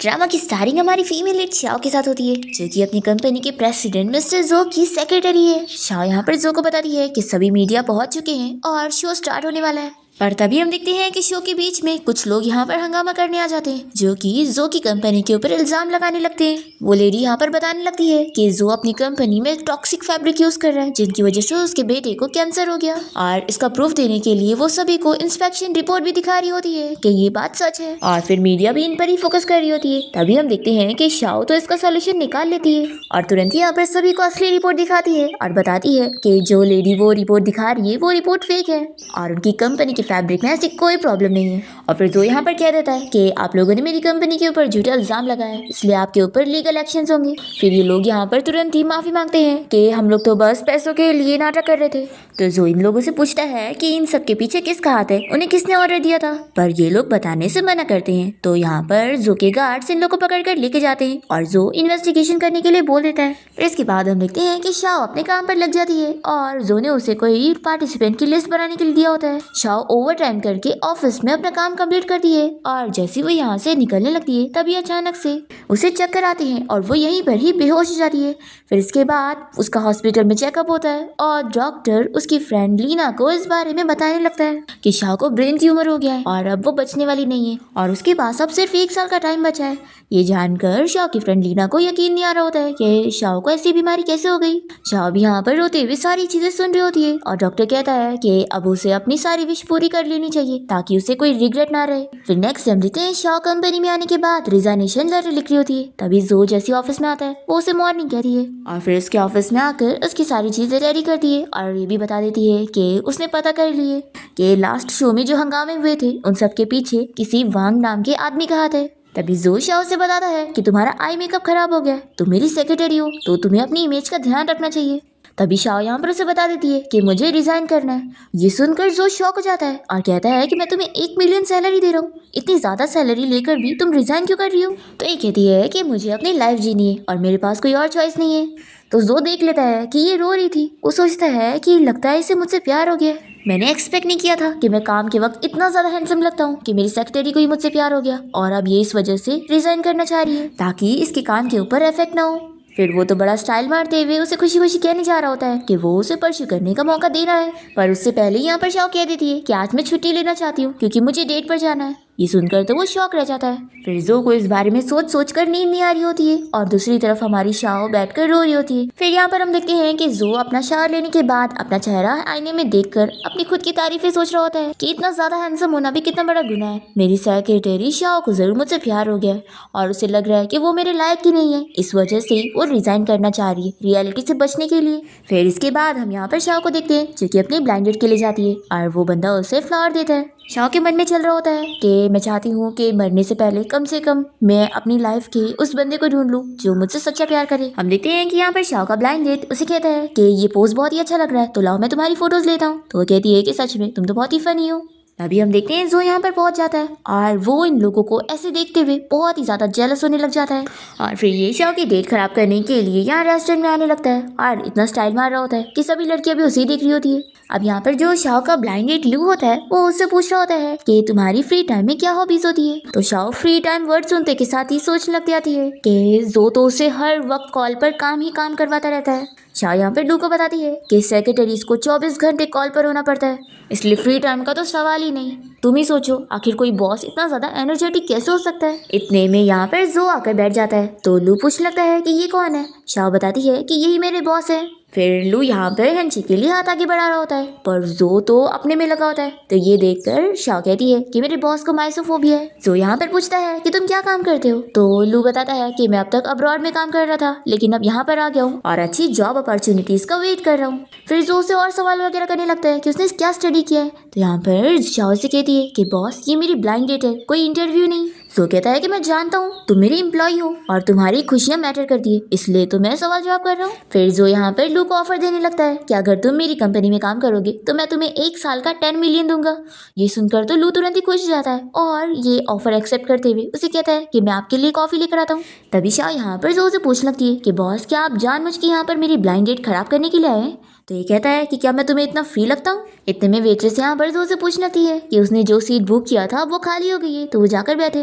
Drama की starring हमारी female lead Shao के साथ होती है, जो कि अपनी कंपनी के प्रेसिडेंट मिस्टर जो की सेक्रेटरी है। शाओ यहाँ पर जो को बताती है कि सभी मीडिया पहुंच चुके हैं और शो स्टार्ट होने वाला है। पर तभी हम देखते हैं कि शो के बीच में कुछ लोग यहाँ पर हंगामा करने आ जाते हैं, जो कि जो की कंपनी के ऊपर इल्जाम लगाने लगते हैं। वो लेडी यहाँ पर बताने लगती है कि जो अपनी कंपनी में टॉक्सिक फैब्रिक यूज कर रहा है, जिनकी वजह से उसके बेटे को कैंसर हो गया। और इसका प्रूफ देने के लिए वो सभी को इंस्पेक्शन रिपोर्ट भी दिखा रही होती है कि ये बात सच है, और फिर मीडिया भी इन पर ही फोकस कर रही होती है। तभी हम देखते हैं कि शाओ तो इसका सोल्यूशन निकाल लेती है और तुरंत यहाँ पर सभी को असली रिपोर्ट दिखाती है और बताती है कि जो लेडी वो रिपोर्ट दिखा रही है वो रिपोर्ट फेक है और उनकी कंपनी के फैब्रिक में ऐसी कोई प्रॉब्लम नहीं है। और फिर जो यहाँ पर कह देता है कि आप लोगों ने मेरी कंपनी के ऊपर झूठा इल्जाम लगाया है, इसलिए आपके ऊपर लीगल एक्शन होंगे। फिर ये लोग यहाँ पर तुरंत ही माफी मांगते हैं कि हम लोग तो बस पैसों के लिए नाटक कर रहे थे। तो जो इन लोगों से पूछता है कि इन सब के पीछे किसका हाथ है, उन्हें किसने ऑर्डर दिया था, पर ये लोग बताने से मना करते हैं। तो यहाँ पर जो के गार्ड्स इन लोगों को पकड़ कर लेके जाते हैं और जो इन्वेस्टिगेशन करने के लिए बोल देता है। फिर इसके बाद हम देखते हैं कि शाओ अपने काम पर लग जाती है और जो ने उसे कोई पार्टिसिपेंट की लिस्ट बनाने के लिए दिया होता है। शाओ ओवर टाइम करके ऑफिस में अपना काम कंप्लीट करती है और जैसे वो यहाँ से निकलने लगती है तभी अचानक से उसे चक्कर आते हैं और वो यहीं पर ही बेहोश हो जाती है। फिर इसके बाद उसका हॉस्पिटल में चेकअप होता है और डॉक्टर उसकी फ्रेंड लीना को इस बारे में बताने लगता है कि शाओ को ब्रेन ट्यूमर हो गया है और अब वो बचने वाली नहीं है और उसके पास अब सिर्फ 1 साल का टाइम बचा है। ये जानकर शाओ की फ्रेंड लीना को यकीन नहीं आ रहा होता है कि शाओ को ऐसी बीमारी कैसे हो गई। शाओ भी यहाँ पर रोते हुए सारी चीजें सुन रही होती है और डॉक्टर कहता है कि अब उसे अपनी सारी विश पूरी कर लेनी चाहिए ताकि उसे कोई रिग्रेट ना रहे। फिर नेक्स्ट हम देखते हैं शाओ कंपनी में आने के बाद रिजाइनेशन लेटर लिख रही होती है। तभी जो जैसी ऑफिस में आता है वो उसे मॉर्निंग कहती है और फिर उसके ऑफिस में आकर उसकी सारी चीजें रेडी करती है और ये भी बता देती है कि उसने पता कर लिए कि लास्ट शो में जो हंगामे हुए थे उन सब के पीछे किसी वांग नाम के आदमी का हाथ है। तभी जो शाओ से बताता है कि तुम्हारा आई मेकअप खराब हो गया है, तुम मेरी सेक्रेटरी हो तो तुम्हें अपनी इमेज का ध्यान रखना चाहिए। तभी शाओ यहाँ पर उसे बता देती है कि मुझे रिजाइन करना है। ये सुनकर जो शॉक हो जाता है और कहता है कि मैं तुम्हें 1 मिलियन सैलरी दे रहा हूँ, इतनी ज्यादा सैलरी लेकर भी तुम रिजाइन क्यों कर रही हो। तो ये कहती है कि मुझे अपनी लाइफ जीनी है और मेरे पास कोई और चॉइस नहीं है। तो जो देख लेता है कि ये रो रही थी, वो सोचता है कि लगता है इसे मुझसे प्यार हो गया। मैंने एक्सपेक्ट नहीं किया था कि मैं काम के वक्त इतना ज्यादा हैंडसम लगता हूँ कि मेरी सेक्रेटरी को ही मुझसे प्यार हो गया और अब ये इस वजह से रिजाइन करना चाह रही है ताकि इसके काम के ऊपर इफेक्ट ना हो। फिर वो तो बड़ा स्टाइल मारते हुए उसे खुशी खुशी कहने जा रहा होता है कि वो उसे परस्यू करने का मौका दे रहा है, पर उससे पहले यहाँ पर शाओ कह देती है कि आज मैं छुट्टी लेना चाहती हूँ क्योंकि मुझे डेट पर जाना है। ये सुनकर तो वो शॉक रह जाता है। फिर जो को इस बारे में सोच सोच कर नींद नहीं आ रही होती है और दूसरी तरफ हमारी शाओ बैठकर रो रही होती है। फिर यहाँ पर हम देखते हैं कि जो अपना शावर लेने के बाद अपना चेहरा आईने में देखकर अपनी खुद की तारीफें सोच रहा होता है कि इतना ज्यादा हैंडसम होना भी कितना बड़ा गुनाह है। मेरी सेक्रेटरी शाओ को जरूर मुझसे प्यार हो गया है और उसे लग रहा है कि वो मेरे लायक ही नहीं है, इस वजह से वो रिजाइन करना चाह रही है रियलिटी से बचने के लिए। फिर इसके बाद हम यहाँ पर शाओ को देखते हैं जो कि अपनी ब्लाइंड डेट के लिए जाती है और वो बंदा उसे फ्लावर देता है। शाओ के मन में चल रहा होता है कि मैं चाहती हूँ कि मरने से कम मैं अपनी लाइफ के उस बंदे को ढूंढ लूँ जो मुझसे सच्चा प्यार करे। हम देखते हैं कि यहाँ पर शाओ का ब्लाइंड डेट उसे कहता है कि ये पोज बहुत ही अच्छा लग रहा है, तो लाओ मैं तुम्हारी फोटोज लेता हूँ। तो वो कहती है कि सच में तुम तो बहुत ही फनी हो। अभी हम देखते हैं जो यहाँ पर पहुंच जाता है और वो इन लोगों को ऐसे देखते हुए बहुत ही ज्यादा जेलस होने लग जाता है और फिर ये शाओ की डेट खराब करने के लिए यहाँ रेस्टोरेंट में आने लगता है और इतना स्टाइल मार रहा होता है कि सभी लड़कियां भी उसे देख रही होती है। अब यहाँ पर जो शाओ का ब्लाइंड डेट लू होता है वो उससे पूछ रहा होता है कि तुम्हारी फ्री टाइम में क्या हॉबीज होती है। तो शाओ फ्री टाइम वर्ड सुनते के साथ ही सोचने लग जाती है कि जो तो उसे हर वक्त कॉल पर काम ही काम करवाता रहता है। शाओ यहाँ पर लू को बताती है कि सेक्रेटरीज को 24 घंटे कॉल पर होना पड़ता है, इसलिए फ्री टाइम का तो सवाल ही नहीं। तुम ही सोचो आखिर कोई बॉस इतना ज्यादा एनर्जेटिक कैसे हो सकता है। इतने में यहाँ पर जो आकर बैठ जाता है तो लू पूछने लगता है कि ये कौन है। शाओ बताती है कि यही मेरे बॉस है। फिर लू यहाँ पर हैंडशेक के लिए हाथ आगे बढ़ा रहा होता है पर जो तो अपने में लगा होता है। तो ये देखकर शाओ कहती है कि मेरे बॉस को माइसोफोबिया है। जो यहाँ पर पूछता है कि तुम क्या काम करते हो। तो लू बताता है कि मैं अब तक अब्रॉड में काम कर रहा था लेकिन अब यहाँ पर आ गया हूँ और अच्छी जॉब अपॉर्चुनिटीज का वेट कर रहा हूँ। फिर जो उसे और सवाल वगैरह करने लगता है कि उसने क्या स्टडी किया है। तो यहाँ पर शाओ से कहती है कि बॉस ये मेरी ब्लाइंड डेट है, कोई इंटरव्यू नहीं। सो कहता है कि मैं जानता हूँ तुम मेरी एम्प्लॉय हो और तुम्हारी खुशियां मैटर करती है, इसलिए तो मैं सवाल जवाब कर रहा हूँ। फिर जो यहाँ पर लू को ऑफर देने लगता है कि अगर तुम मेरी कंपनी में काम करोगे तो मैं तुम्हें 1 साल का 10 मिलियन दूंगा। ये सुनकर तो लू तुरंत ही खुश हो जाता है और ये ऑफर एक्सेप्ट करते हुए उसे कहता है कि मैं आपके लिए कॉफी लेकर आता हूँ। तभी शाह यहाँ पर जो उसे पूछने लगती है कि बॉस क्या आप जानबूझ के यहाँ पर मेरी ब्लाइंड डेट खराब करने के लिए आए हैं। तो ये कहता है कि क्या मैं तुम्हें इतना फ्री लगता हूँ। इतने में वेट्रेस यहाँ पर जो उसे पूछने लगती है कि उसने जो सीट बुक किया था वो खाली हो गई है तो वो जाकर बैठे।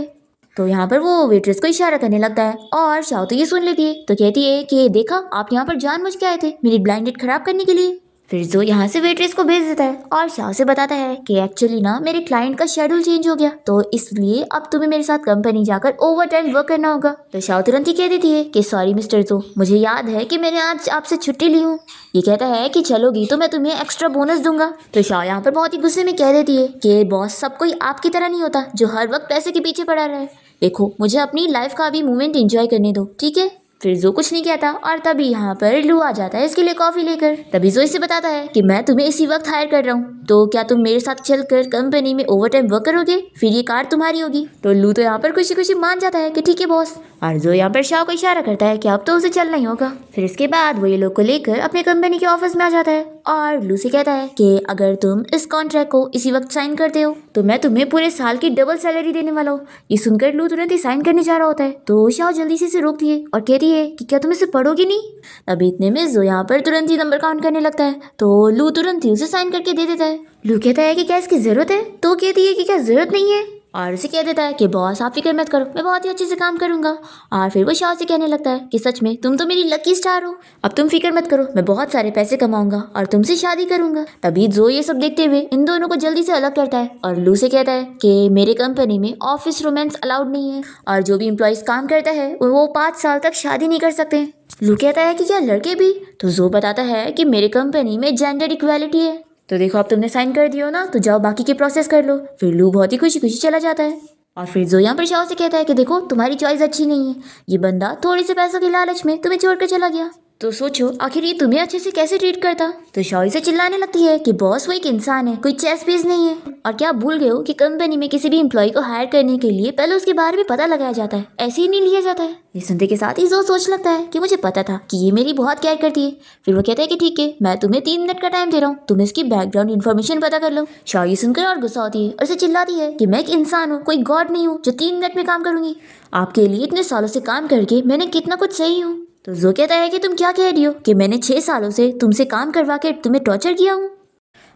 तो यहाँ पर वो वेट्रेस को इशारा करने लगता है और शाओ तो ये सुन लेती है, तो कहती है कि देखा आप यहाँ पर जानबूझ के आए थे मेरी ब्लाइंड डेट खराब करने के लिए। फिर जो यहाँ से वेट्रेस को भेज देता है और शाओ से बताता है कि एक्चुअली ना मेरे क्लाइंट का शेड्यूल चेंज हो गया, तो इसलिए अब तुम्हें मेरे साथ कंपनी जाकर ओवर टाइम वर्क करना होगा। तो शाओ तुरंत ही कह देती है कि सॉरी मिस्टर जो, मुझे याद है कि मैंने आज आपसे छुट्टी ली हूँ। ये कहता है कि चलोगी तो मैं तुम्हें एक्स्ट्रा बोनस दूंगा। तो शाओ यहाँ पर बहुत ही गुस्से में कह देती है कि बॉस सब कोई आपकी तरह नहीं होता जो हर वक्त पैसे के पीछे पड़ा रहे। देखो मुझे अपनी लाइफ का अभी मोमेंट एंजॉय करने दो, ठीक है। फिर जो कुछ नहीं कहता और तभी यहाँ पर लू आ जाता है इसके लिए कॉफी लेकर। तभी जो इसे बताता है कि मैं तुम्हें इसी वक्त हायर कर रहा हूँ, तो क्या तुम मेरे साथ चलकर कंपनी में ओवर टाइम वर्क करोगे, फिर ये कार तुम्हारी होगी। तो लू तो यहाँ पर खुशी खुशी मान जाता है कि ठीक है बॉस, और जो यहाँ पर शाओ को इशारा करता है कि अब तो उसे चलना ही होगा। फिर इसके बाद वो ये लोग को लेकर अपने कंपनी के ऑफिस में आ जाता है और लू से कहता है कि अगर तुम इस कॉन्ट्रैक्ट को इसी वक्त साइन करते हो तो मैं तुम्हें पूरे साल की डबल सैलरी देने वाला हूँ। ये सुनकर लू तुरंत ही साइन करने जा रहा होता है, तो शाओ जल्दी से इसे रोकती है और कहती है कि क्या तुम इसे पढ़ोगी नहीं। अभी इतने में जो यहाँ पर तुरंत ही नंबर काउंट करने लगता है, तो लू तुरंत ही उसे साइन करके दे देता है। लू कहता है कि क्या इसकी जरूरत है, तो कहती है कि क्या जरूरत नहीं है, और उसे कह देता है कि बॉस आप फिक्र मत करो, मैं बहुत ही अच्छे से काम करूंगा। और फिर वो शाओ से कहने लगता है कि सच में तुम तो मेरी लकी स्टार हो, अब तुम फिक्र मत करो, मैं बहुत सारे पैसे कमाऊंगा और तुमसे शादी करूंगा। तभी जो ये सब देखते हुए इन दोनों को जल्दी से अलग करता है और लू से कहता है कि मेरे कंपनी में ऑफिस रोमांस अलाउड नहीं है और जो भी एम्प्लॉइज काम करता है वो 5 साल तक शादी नहीं कर सकते। लू कहता है कि क्या लड़के भी, तो जो बताता है कि मेरे कंपनी में जेंडर इक्वालिटी है। तो देखो अब तुमने साइन कर दिया हो ना, तो जाओ बाकी की प्रोसेस कर लो। फिर लू बहुत ही खुशी खुशी चला जाता है और फिर जो यहाँ पर शाओ से कहता है कि देखो तुम्हारी चॉइस अच्छी नहीं है, ये बंदा थोड़े से पैसों के लालच में तुम्हें छोड़कर चला गया, तो सोचो आखिर ये तुम्हें अच्छे से कैसे ट्रीट करता। तो शाओ से चिल्लाने लगती है कि बॉस वो एक इंसान है, कोई चेस पीस नहीं है, और क्या आप भूल गए हो कि कंपनी में किसी भी एम्प्लॉय को हायर करने के लिए पहले उसके बारे में पता लगाया जाता है, ऐसे ही नहीं लिया जाता है। ये सुनते के साथ ही जो सोच लगता है कि मुझे पता था कि ये मेरी बहुत केयर करती है। फिर वो कहता है कि ठीक है मैं तुम्हें 3 मिनट का टाइम दे रहा हूँ, तुम इसकी बैकग्राउंड इन्फॉर्मेशन पता कर लो। शाओ ये सुनकर और गुस्सा होती है और उसे चिल्लाती है कि मैं एक इंसान हूँ, कोई गॉड नहीं हूँ जो 3 मिनट में काम करूंगी। आपके लिए इतने सालों से काम करके मैंने कितना कुछ सही हूँ। तो जो कहता है कि तुम क्या कह रही हो कि मैंने 6 सालों से तुमसे काम करवा के तुम्हें टॉर्चर किया हूँ।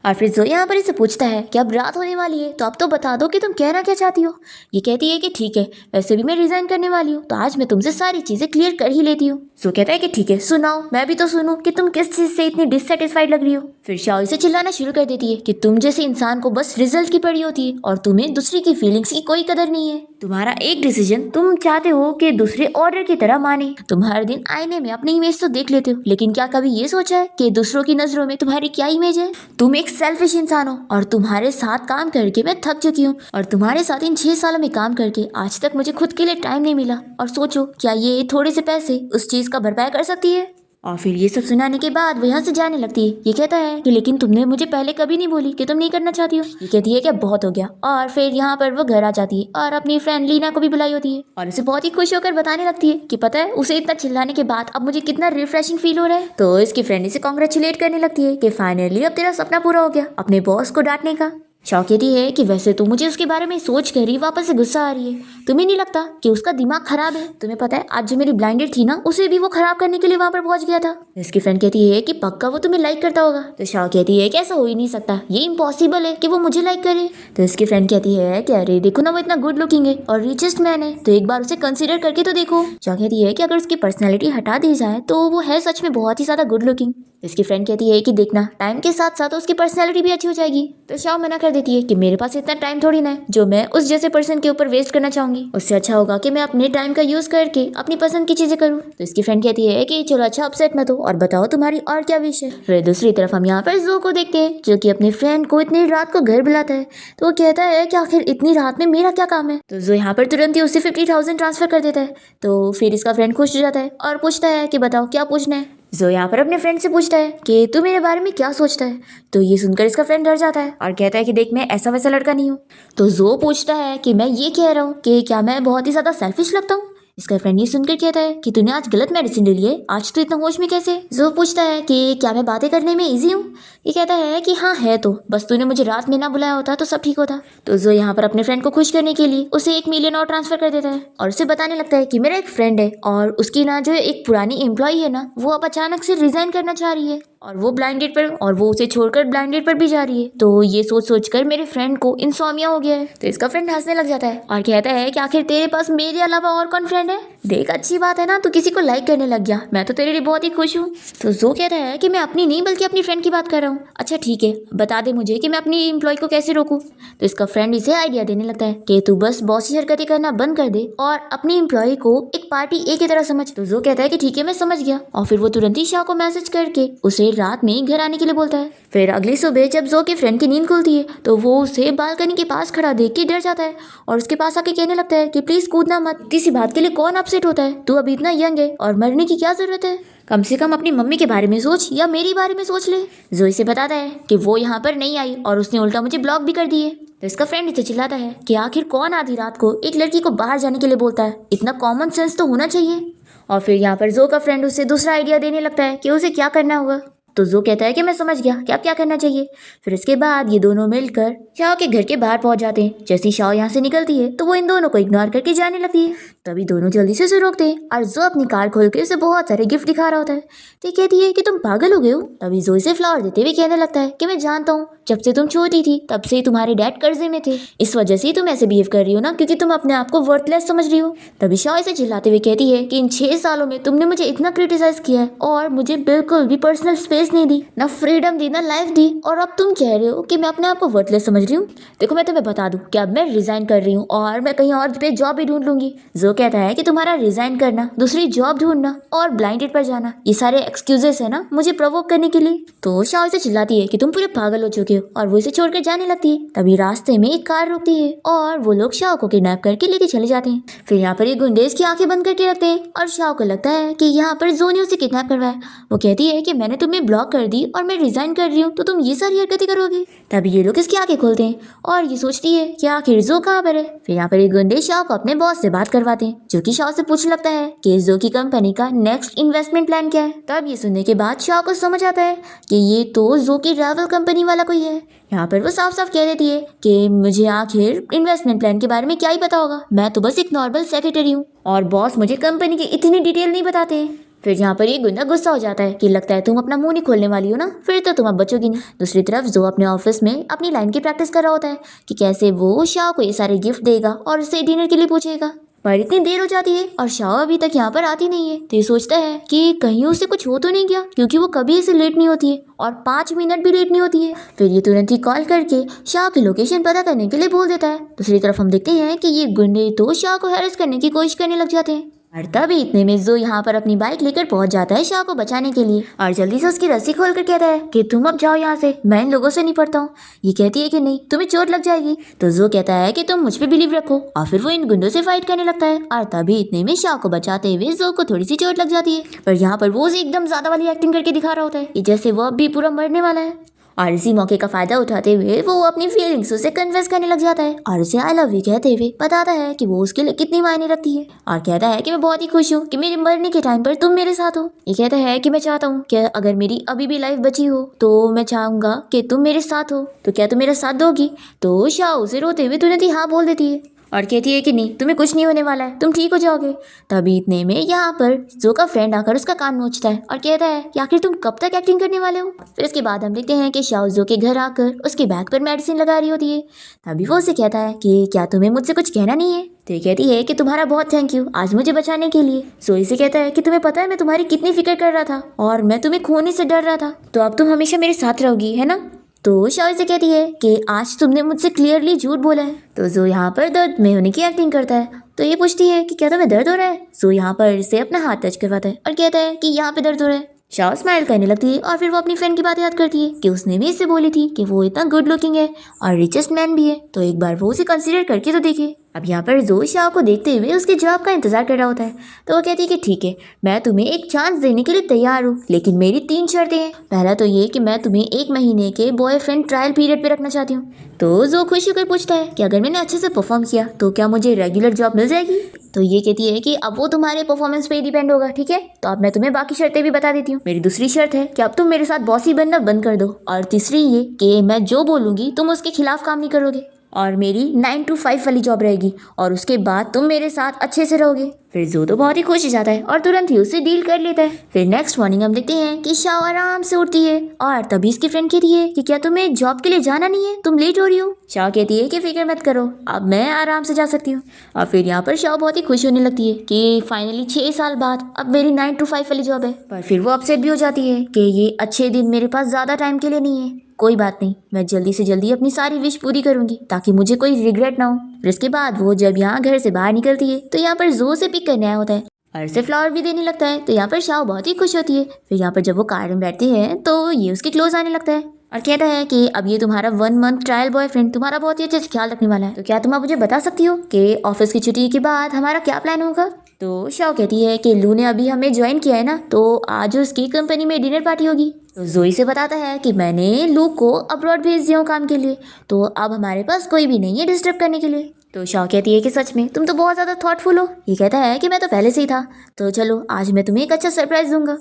और फिर जो यहाँ पर इसे पूछता है कि अब रात होने वाली है तो अब तो बता दो कि तुम कहना क्या चाहती हो। ये कहती है कि ठीक है वैसे भी मैं रिजाइन करने वाली हूँ, तो आज मैं तुमसे सारी चीजें क्लियर कर ही लेती हूँ। जो कहता है कि ठीक है सुनाओ, मैं भी तो सुनूं कि तुम किस चीज से इतनी डिससेटिस्फाइड लग रही हो। फिर शाओ इसे चिल्लाना शुरू कर देती है कि तुम जैसे इंसान को बस रिजल्ट की पड़ी होती है और तुम्हें दूसरे की फीलिंग्स की कोई कदर नहीं है। तुम्हारा एक डिसीजन तुम चाहते हो कि दूसरे ऑर्डर की तरह माने। तुम हर दिन आईने में अपनी इमेज तो देख लेते हो, लेकिन क्या कभी ये सोचा है कि दूसरों की नजरों में तुम्हारी क्या इमेज है। तुम एक सेल्फिश इंसान हो और तुम्हारे साथ काम करके मैं थक चुकी हूँ, और तुम्हारे साथ इन 6 सालों में काम करके आज तक मुझे खुद के लिए टाइम नहीं मिला। और सोचो क्या ये थोड़े से पैसे उस चीज का भरपाई कर सकती है। और फिर ये सब सुनाने के बाद वो यहाँ से जाने लगती है। ये कहता है कि लेकिन तुमने मुझे पहले कभी नहीं बोली कि तुम नहीं करना चाहती हो। ये कहती है कि बहुत हो गया, और फिर यहाँ पर वो घर आ जाती है और अपनी फ्रेंड लीना को भी बुलाई होती है और उसे बहुत ही खुश होकर बताने लगती है कि पता है उसे इतना चिल्लाने के बाद अब मुझे कितना रिफ्रेशिंग फील हो रहा है। तो इसकी फ्रेंड इसे कॉन्ग्रेचुलेट करने लगती है कि फाइनली अब तेरा सपना पूरा हो गया अपने बॉस को डांटने का। शाओ कहती है कि वैसे तो मुझे उसके बारे में सोच कर ही वापस से गुस्सा आ रही है, तुम्हें नहीं लगता कि उसका दिमाग खराब है। तुम्हें पता है आज जो मेरी ब्लाइंडेड थी ना उसे भी वो खराब करने के लिए वहां पर पहुंच गया था। इसकी फ्रेंड कहती है कि पक्का वो तुम्हें लाइक करता होगा। तो शाओ कहती है कि ऐसा हो ही नहीं सकता, ये इम्पॉसिबल है कि वो मुझे लाइक करे। तो इसकी फ्रेंड कहती है कि अरे देखो ना वो इतना गुड लुकिंग है और रिचेस्ट मैन है, तो एक बार उसे कंसिडर करके तो देखो। शाओ कहती है कि अगर उसकी पर्सनैलिटी हटा दी जाए तो वो है सच में बहुत ही ज्यादा गुड लुकिंग। इसकी फ्रेंड कहती है कि देखना टाइम के साथ साथ उसकी पर्सनैलिटी भी अच्छी हो जाएगी। तो शाओ मना कर देती है कि मेरे पास इतना टाइम थोड़ी ना है जो मैं उस जैसे पर्सन के ऊपर वेस्ट करना चाहूंगी, उससे अच्छा होगा कि मैं अपने टाइम का यूज करके अपनी पसंद की चीजें करूँ। तो इसकी फ्रेंड कहती है कि चलो अच्छा अपसेट मत हो और बताओ तुम्हारी और क्या विश है। फिर दूसरी तरफ हम यहाँ पर जो को देखते हैं जो कि अपने फ्रेंड को इतनी रात को घर बुलाता है। तो वो कहता है कि आखिर इतनी रात में मेरा क्या काम है। तो जो यहाँ पर तुरंत ही उसे 50,000 ट्रांसफर कर देता है। तो फिर इसका फ्रेंड खुश हो जाता है और पूछता है कि बताओ क्या पूछना है। जो यहाँ पर अपने फ्रेंड से पूछता है कि तू मेरे बारे में क्या सोचता है। तो ये सुनकर इसका फ्रेंड डर जाता है और कहता है कि देख मैं ऐसा वैसा लड़का नहीं हूँ। तो जो पूछता है कि मैं ये कह रहा हूँ कि क्या मैं बहुत ही ज्यादा सेल्फिश लगता हूँ। इसका फ्रेंड ये सुनकर कहता है कि तूने आज गलत मेडिसिन ले लिए, आज तो इतना होश में कैसे। जो पूछता है कि क्या मैं बातें करने में इजी हूँ। ये कहता है कि हाँ है, तो बस तूने मुझे रात में ना बुलाया होता तो सब ठीक होता। तो जो यहाँ पर अपने फ्रेंड को खुश करने के लिए उसे 1 मिलियन और ट्रांसफर कर देता है और उसे बताने लगता है कि मेरा एक फ्रेंड है और उसकी ना जो एक पुरानी एम्प्लॉई है ना वो अब अचानक से रिजाइन करना चाह रही है। और वो ब्लाइंड डेट पर और वो उसे छोड़कर ब्लाइंड डेट पर भी जा रही है। तो ये सोच सोच कर मेरे फ्रेंड को इंसोमिया हो गया है। तो इसका फ्रेंड हंसने लग जाता है और कहता है कि आखिर तेरे पास मेरे अलावा और कौन फ्रेंड है? देख, अच्छी बात है ना, तू किसी को लाइक करने लग गया, मैं तो तेरे लिए बहुत ही खुश हूँ। तो जो कहता है कि मैं अपनी नहीं बल्कि अपनी फ्रेंड की बात कर रहा हूँ। अच्छा ठीक है, बता दे मुझे कि मैं अपनी एम्प्लॉय को कैसे रोकूं। तो इसका फ्रेंड इसे आइडिया देने लगता है कि तू बस बॉसी हरकतें करना बंद कर दे और अपनी एम्प्लॉय को एक पार्टी ए की तरह समझ। तो जो कहता है कि ठीक है, मैं समझ गया, और फिर वो तुरंत ही शाह को मैसेज करके उसे रात में घर आने के लिए बोलता है। फिर अगली सुबह जब जो के फ्रेंड की नींद खुलती है तो वो उसे बालकनी के पास खड़ा देख के डर जाता है और उसके पास आके कहने लगता है कि प्लीज कूदना मत, किसी बात के लिए कौन अपसेट होता है, तू अभी इतना यंग है और मरने की क्या जरूरत है, कम से कम अपनी मम्मी के बारे में सोच या मेरी बारे में सोच ले। जोई से बताता है कि वो यहाँ पर नहीं आई और उसने उल्टा मुझे ब्लॉक भी कर दिए। तो इसका फ्रेंड इसे चिल्लाता है कि आखिर कौन आधी रात को एक लड़की को बाहर जाने के लिए बोलता है, इतना कॉमन सेंस तो होना चाहिए। और फिर यहाँ पर जो का फ्रेंड उसे दूसरा आइडिया देने लगता है कि उसे क्या करना होगा। तो जो कहता है कि मैं समझ गया कि अब क्या करना चाहिए। फिर इसके बाद ये दोनों मिलकर शाओ के घर के बाहर पहुंच जाते हैं। जैसे ही शाओ यहाँ से निकलती है तो वो इन दोनों को इग्नोर करके जाने लगती है। तभी दोनों जल्दी से उसे रोकते हैं और जो अपनी कार खोल के उसे बहुत सारे गिफ्ट दिखा रहा होता है। तो ये कहती है कि तुम पागल हो गए हो। तभी जोई से फ्लावर देते हुए कहने लगता है कि मैं जानता हूँ, जब से तुम छोटी थी तब से तुम्हारे डैड कर्जे में थे, इस वजह से तुम ऐसे बिहेव कर रही हो ना, क्योंकि तुम अपने आप को वर्थलेस समझ रही हो। तभी शाओ इसे चिल्लाते हुए कहती है कि इन 6 सालों में तुमने मुझे इतना क्रिटिसाइज किया है और मुझे बिल्कुल भी पर्सनल स्पेस नहीं दी, ना फ्रीडम दी, ना लाइफ दी, और अब तुम कह रहे हो कि मैं अपने आप को वर्थलेस समझ रही हूँ। देखो, मैं तुम्हें बता दूं कि अब मैं रिजाइन कर रही हूँ और मैं कहीं और पे जॉब भी ढूंढ लूंगी। जो कहता है कि तुम्हारा रिजाइन करना, दूसरी जॉब ढूंढना और ब्लाइंड डेट पर जाना, ये सारे एक्सक्यूजेस है ना मुझे प्रोवोक करने के लिए। तो शाओ इसे चिल्लाती है कि तुम पूरे पागल हो चुके हो और वो इसे छोड़कर जाने लगती है। तभी रास्ते में एक कार रुकती है और वो लोग शाओ को किडनैप करके लेके चले जाते हैं। फिर यहाँ पर ये गुंडे इसकी आंखें बंद करके रखते हैं और शाओ को लगता है कि यहाँ पर जो ने उसे किडनैप करवाया। वो कहती है कि मैंने तुम्हें ब्लॉक कर दी और मैं रिजाइन कर रही हूँ, तो तुम ये सारी हरकतें करोगे। तभी ये लोग इसकी आंखें खोलते हैं और ये सोचती है कि आखिर जो कहाँ पर है। फिर यहाँ पर ये गुंडे शाओ को अपने बॉस से बात करवाते हैं, जो कि शाओ से पूछने लगता है कि जो की कंपनी का नेक्स्ट इन्वेस्टमेंट प्लान क्या है। तब ये सुनने के बाद शाओ को समझ आता है कि ये तो जो की ट्रैवल कंपनी वाला कोई है। यहाँ पर वो साफ साफ कह देती है कि मुझे आखिर इन्वेस्टमेंट प्लान के बारे में क्या ही पता होगा, मैं तो बस एक नॉर्मल सेक्रेटरी हूँ और बॉस मुझे कंपनी की इतनी डिटेल नहीं बताते हैं। फिर यहाँ पर ये गुंडा गुस्सा हो जाता है कि लगता है तुम अपना मुंह नहीं खोलने वाली हो ना, फिर तो तुम अब बचोगी नहीं। दूसरी तरफ जो अपने ऑफिस में अपनी लाइन की प्रैक्टिस कर रहा होता है कि कैसे वो शाओ को ये सारे गिफ्ट देगा और उसे डिनर के लिए पूछेगा। पर इतनी देर हो जाती है और शाओ अभी तक यहाँ पर आती नहीं है। तो ये सोचता है कि कहीं उसे कुछ हो तो नहीं गया, क्योंकि वो कभी ऐसे लेट नहीं होती है और 5 मिनट भी लेट नहीं होती है। फिर ये तुरंत ही कॉल करके शाओ की लोकेशन पता करने के लिए बोल देता है। दूसरी तरफ हम देखते हैं कि ये गुंडे तो शाओ को हैरेस करने की कोशिश करने लग जाते हैं। और तभी इतने में जो यहाँ पर अपनी बाइक लेकर पहुंच जाता है शाह को बचाने के लिए और जल्दी से उसकी रस्सी खोल कर कहता है कि तुम अब जाओ यहाँ से, मैं इन लोगों से नहीं पड़ता हूँ। ये कहती है कि नहीं, तुम्हें चोट लग जाएगी। तो जो कहता है कि तुम मुझ पे बिलीव रखो और फिर वो इन गुंडों से फाइट करने लगता है। और तभी इतने में शाह को बचाते हुए जो को थोड़ी सी चोट लग जाती है, पर यहाँ पर वो एकदम ज्यादा वाली एक्टिंग करके दिखा रहा होता है कि जैसे वो अब भी पूरा मरने वाला है। और इसी मौके का फायदा उठाते हुए वो अपनी फीलिंग्स उसे कन्फेस करने लग जाता है और उसे आई लव यू कहते हुए बताता है कि वो उसके लिए कितनी मायने रखती है और कहता है कि मैं बहुत ही खुश हूँ कि मेरे मरने के टाइम पर तुम मेरे साथ हो। ये कहता है कि मैं चाहता हूँ कि अगर मेरी अभी भी लाइफ बची हो तो मैं चाहूंगा कि तुम मेरे साथ हो, तो क्या तुम मेरा साथ दोगी। तो शाह उसे रोते हुए तुरंत ही हाँ बोल देती है और कहती है कि नहीं, तुम्हें कुछ नहीं होने वाला है, तुम ठीक हो जाओगे। तभी इतने में यहाँ पर जो का फ्रेंड आकर उसका कान नोचता है और कहता है कि आखिर तुम कब तक एक्टिंग करने वाले हो। फिर इसके बाद हम देखते हैं कि शाओ जो के घर आकर उसके बैग पर मेडिसिन लगा रही होती है। तभी वो उसे कहता है कि क्या तुम्हें मुझसे कुछ कहना नहीं है। तो ये कहती है कि तुम्हारा बहुत थैंक यू आज मुझे बचाने के लिए। सोई से कहता है कि तुम्हें पता है मैं तुम्हारी कितनी फिक्र कर रहा था और मैं तुम्हें खोने से डर रहा था, तो अब तुम हमेशा मेरे साथ रहोगी, है ना। तो शाओ से कहती है कि आज तुमने मुझसे क्लियरली झूठ बोला है। तो जो यहाँ पर दर्द में होने की एक्टिंग करता है। तो ये पूछती है कि क्या तुम्हें दर्द हो रहा है। सो यहाँ पर इसे अपना हाथ टच करवाता है और कहता है कि यहाँ पे दर्द हो रहा है। शाओ स्माइल करने लगती है और फिर वो अपनी फ्रेंड की बात याद करती है कि उसने भी इससे बोली थी कि वो इतना गुड लुकिंग है और रिचेस्ट मैन भी है, तो एक बार वो उसे कंसीडर करके तो देखे। अब यहाँ पर जो शाओ को देखते हुए उसके जवाब का इंतजार कर रहा होता है। तो वो कहती है कि ठीक है, मैं तुम्हें एक चांस देने के लिए तैयार हूँ, लेकिन मेरी 3 शर्तें हैं। पहला तो ये कि मैं तुम्हें 1 महीने के बॉयफ्रेंड ट्रायल पीरियड पे रखना चाहती हूँ। तो जो खुश होकर पूछता है कि अगर मैंने अच्छे से परफॉर्म किया तो क्या मुझे रेगुलर जॉब मिल जाएगी। तो ये कहती है कि अब वो तुम्हारे परफॉर्मेंस पे ही डिपेंड होगा, ठीक है। तो अब मैं तुम्हें बाकी शर्तें भी बता देती हूँ। मेरी दूसरी शर्त है कि अब तुम मेरे साथ बॉसी बनना बंद कर दो, और तीसरी ये कि मैं जो बोलूंगी तुम उसके खिलाफ काम नहीं करोगे। और मेरी 9 to 5 वाली जॉब रहेगी और उसके बाद तुम मेरे साथ अच्छे से रहोगे। फिर जो तो बहुत ही खुश हो जाता है और तुरंत ही उससे डील कर लेता है। फिर नेक्स्ट मॉर्निंग हम देखते हैं कि शाओ आराम से उठती है और तभी इसकी फ्रेंड कहती है कि क्या तुम्हें जॉब के लिए जाना नहीं है, तुम लेट हो रही हो। शाओ कहती है कि फिक्र मत करो, अब मैं आराम से जा सकती हूँ। और फिर यहाँ पर शाओ बहुत ही खुश होने लगती है कि फाइनली 6 साल बाद अब मेरी 9 to 5 वाली जॉब है। पर फिर वो अपसेट भी हो जाती है कि ये अच्छे दिन मेरे पास ज्यादा टाइम के लिए नहीं है। कोई बात नहीं, मैं जल्दी से जल्दी अपनी सारी विश पूरी करूंगी ताकि मुझे कोई रिग्रेट ना हो। फिर इसके बाद वो जब यहाँ घर से बाहर निकलती है तो यहाँ पर जो से पिक करने आया होता है और इसे फ्लावर भी देने लगता है। तो यहाँ पर शाओ बहुत ही खुश होती है। फिर यहाँ पर जब वो कार में बैठती है तो ये उसके क्लोज आने लगता है और कहता है कि अब ये तुम्हारा 1 month ट्रायल बॉयफ्रेंड तुम्हारा बहुत ही अच्छे से ख्याल रखने वाला है। तो क्या तुम अब मुझे बता सकती हो कि ऑफिस की छुट्टी के बाद हमारा क्या प्लान होगा। तो शाओ कहती है कि लू ने अभी हमें ज्वाइन किया है ना, तो आज उसकी कंपनी में डिनर पार्टी होगी। तो जोई से बताता है कि मैंने लू को अब्रॉड भेज दिया हूँ काम के लिए, तो अब हमारे पास कोई भी नहीं है डिस्टर्ब करने के लिए। तो शाओ कहती है कि सच में तुम तो बहुत ज़्यादा थॉटफुल हो। ये कहता है कि मैं तो पहले से ही था, तो चलो आज मैं तुम्हें एक अच्छा सरप्राइज दूंगा।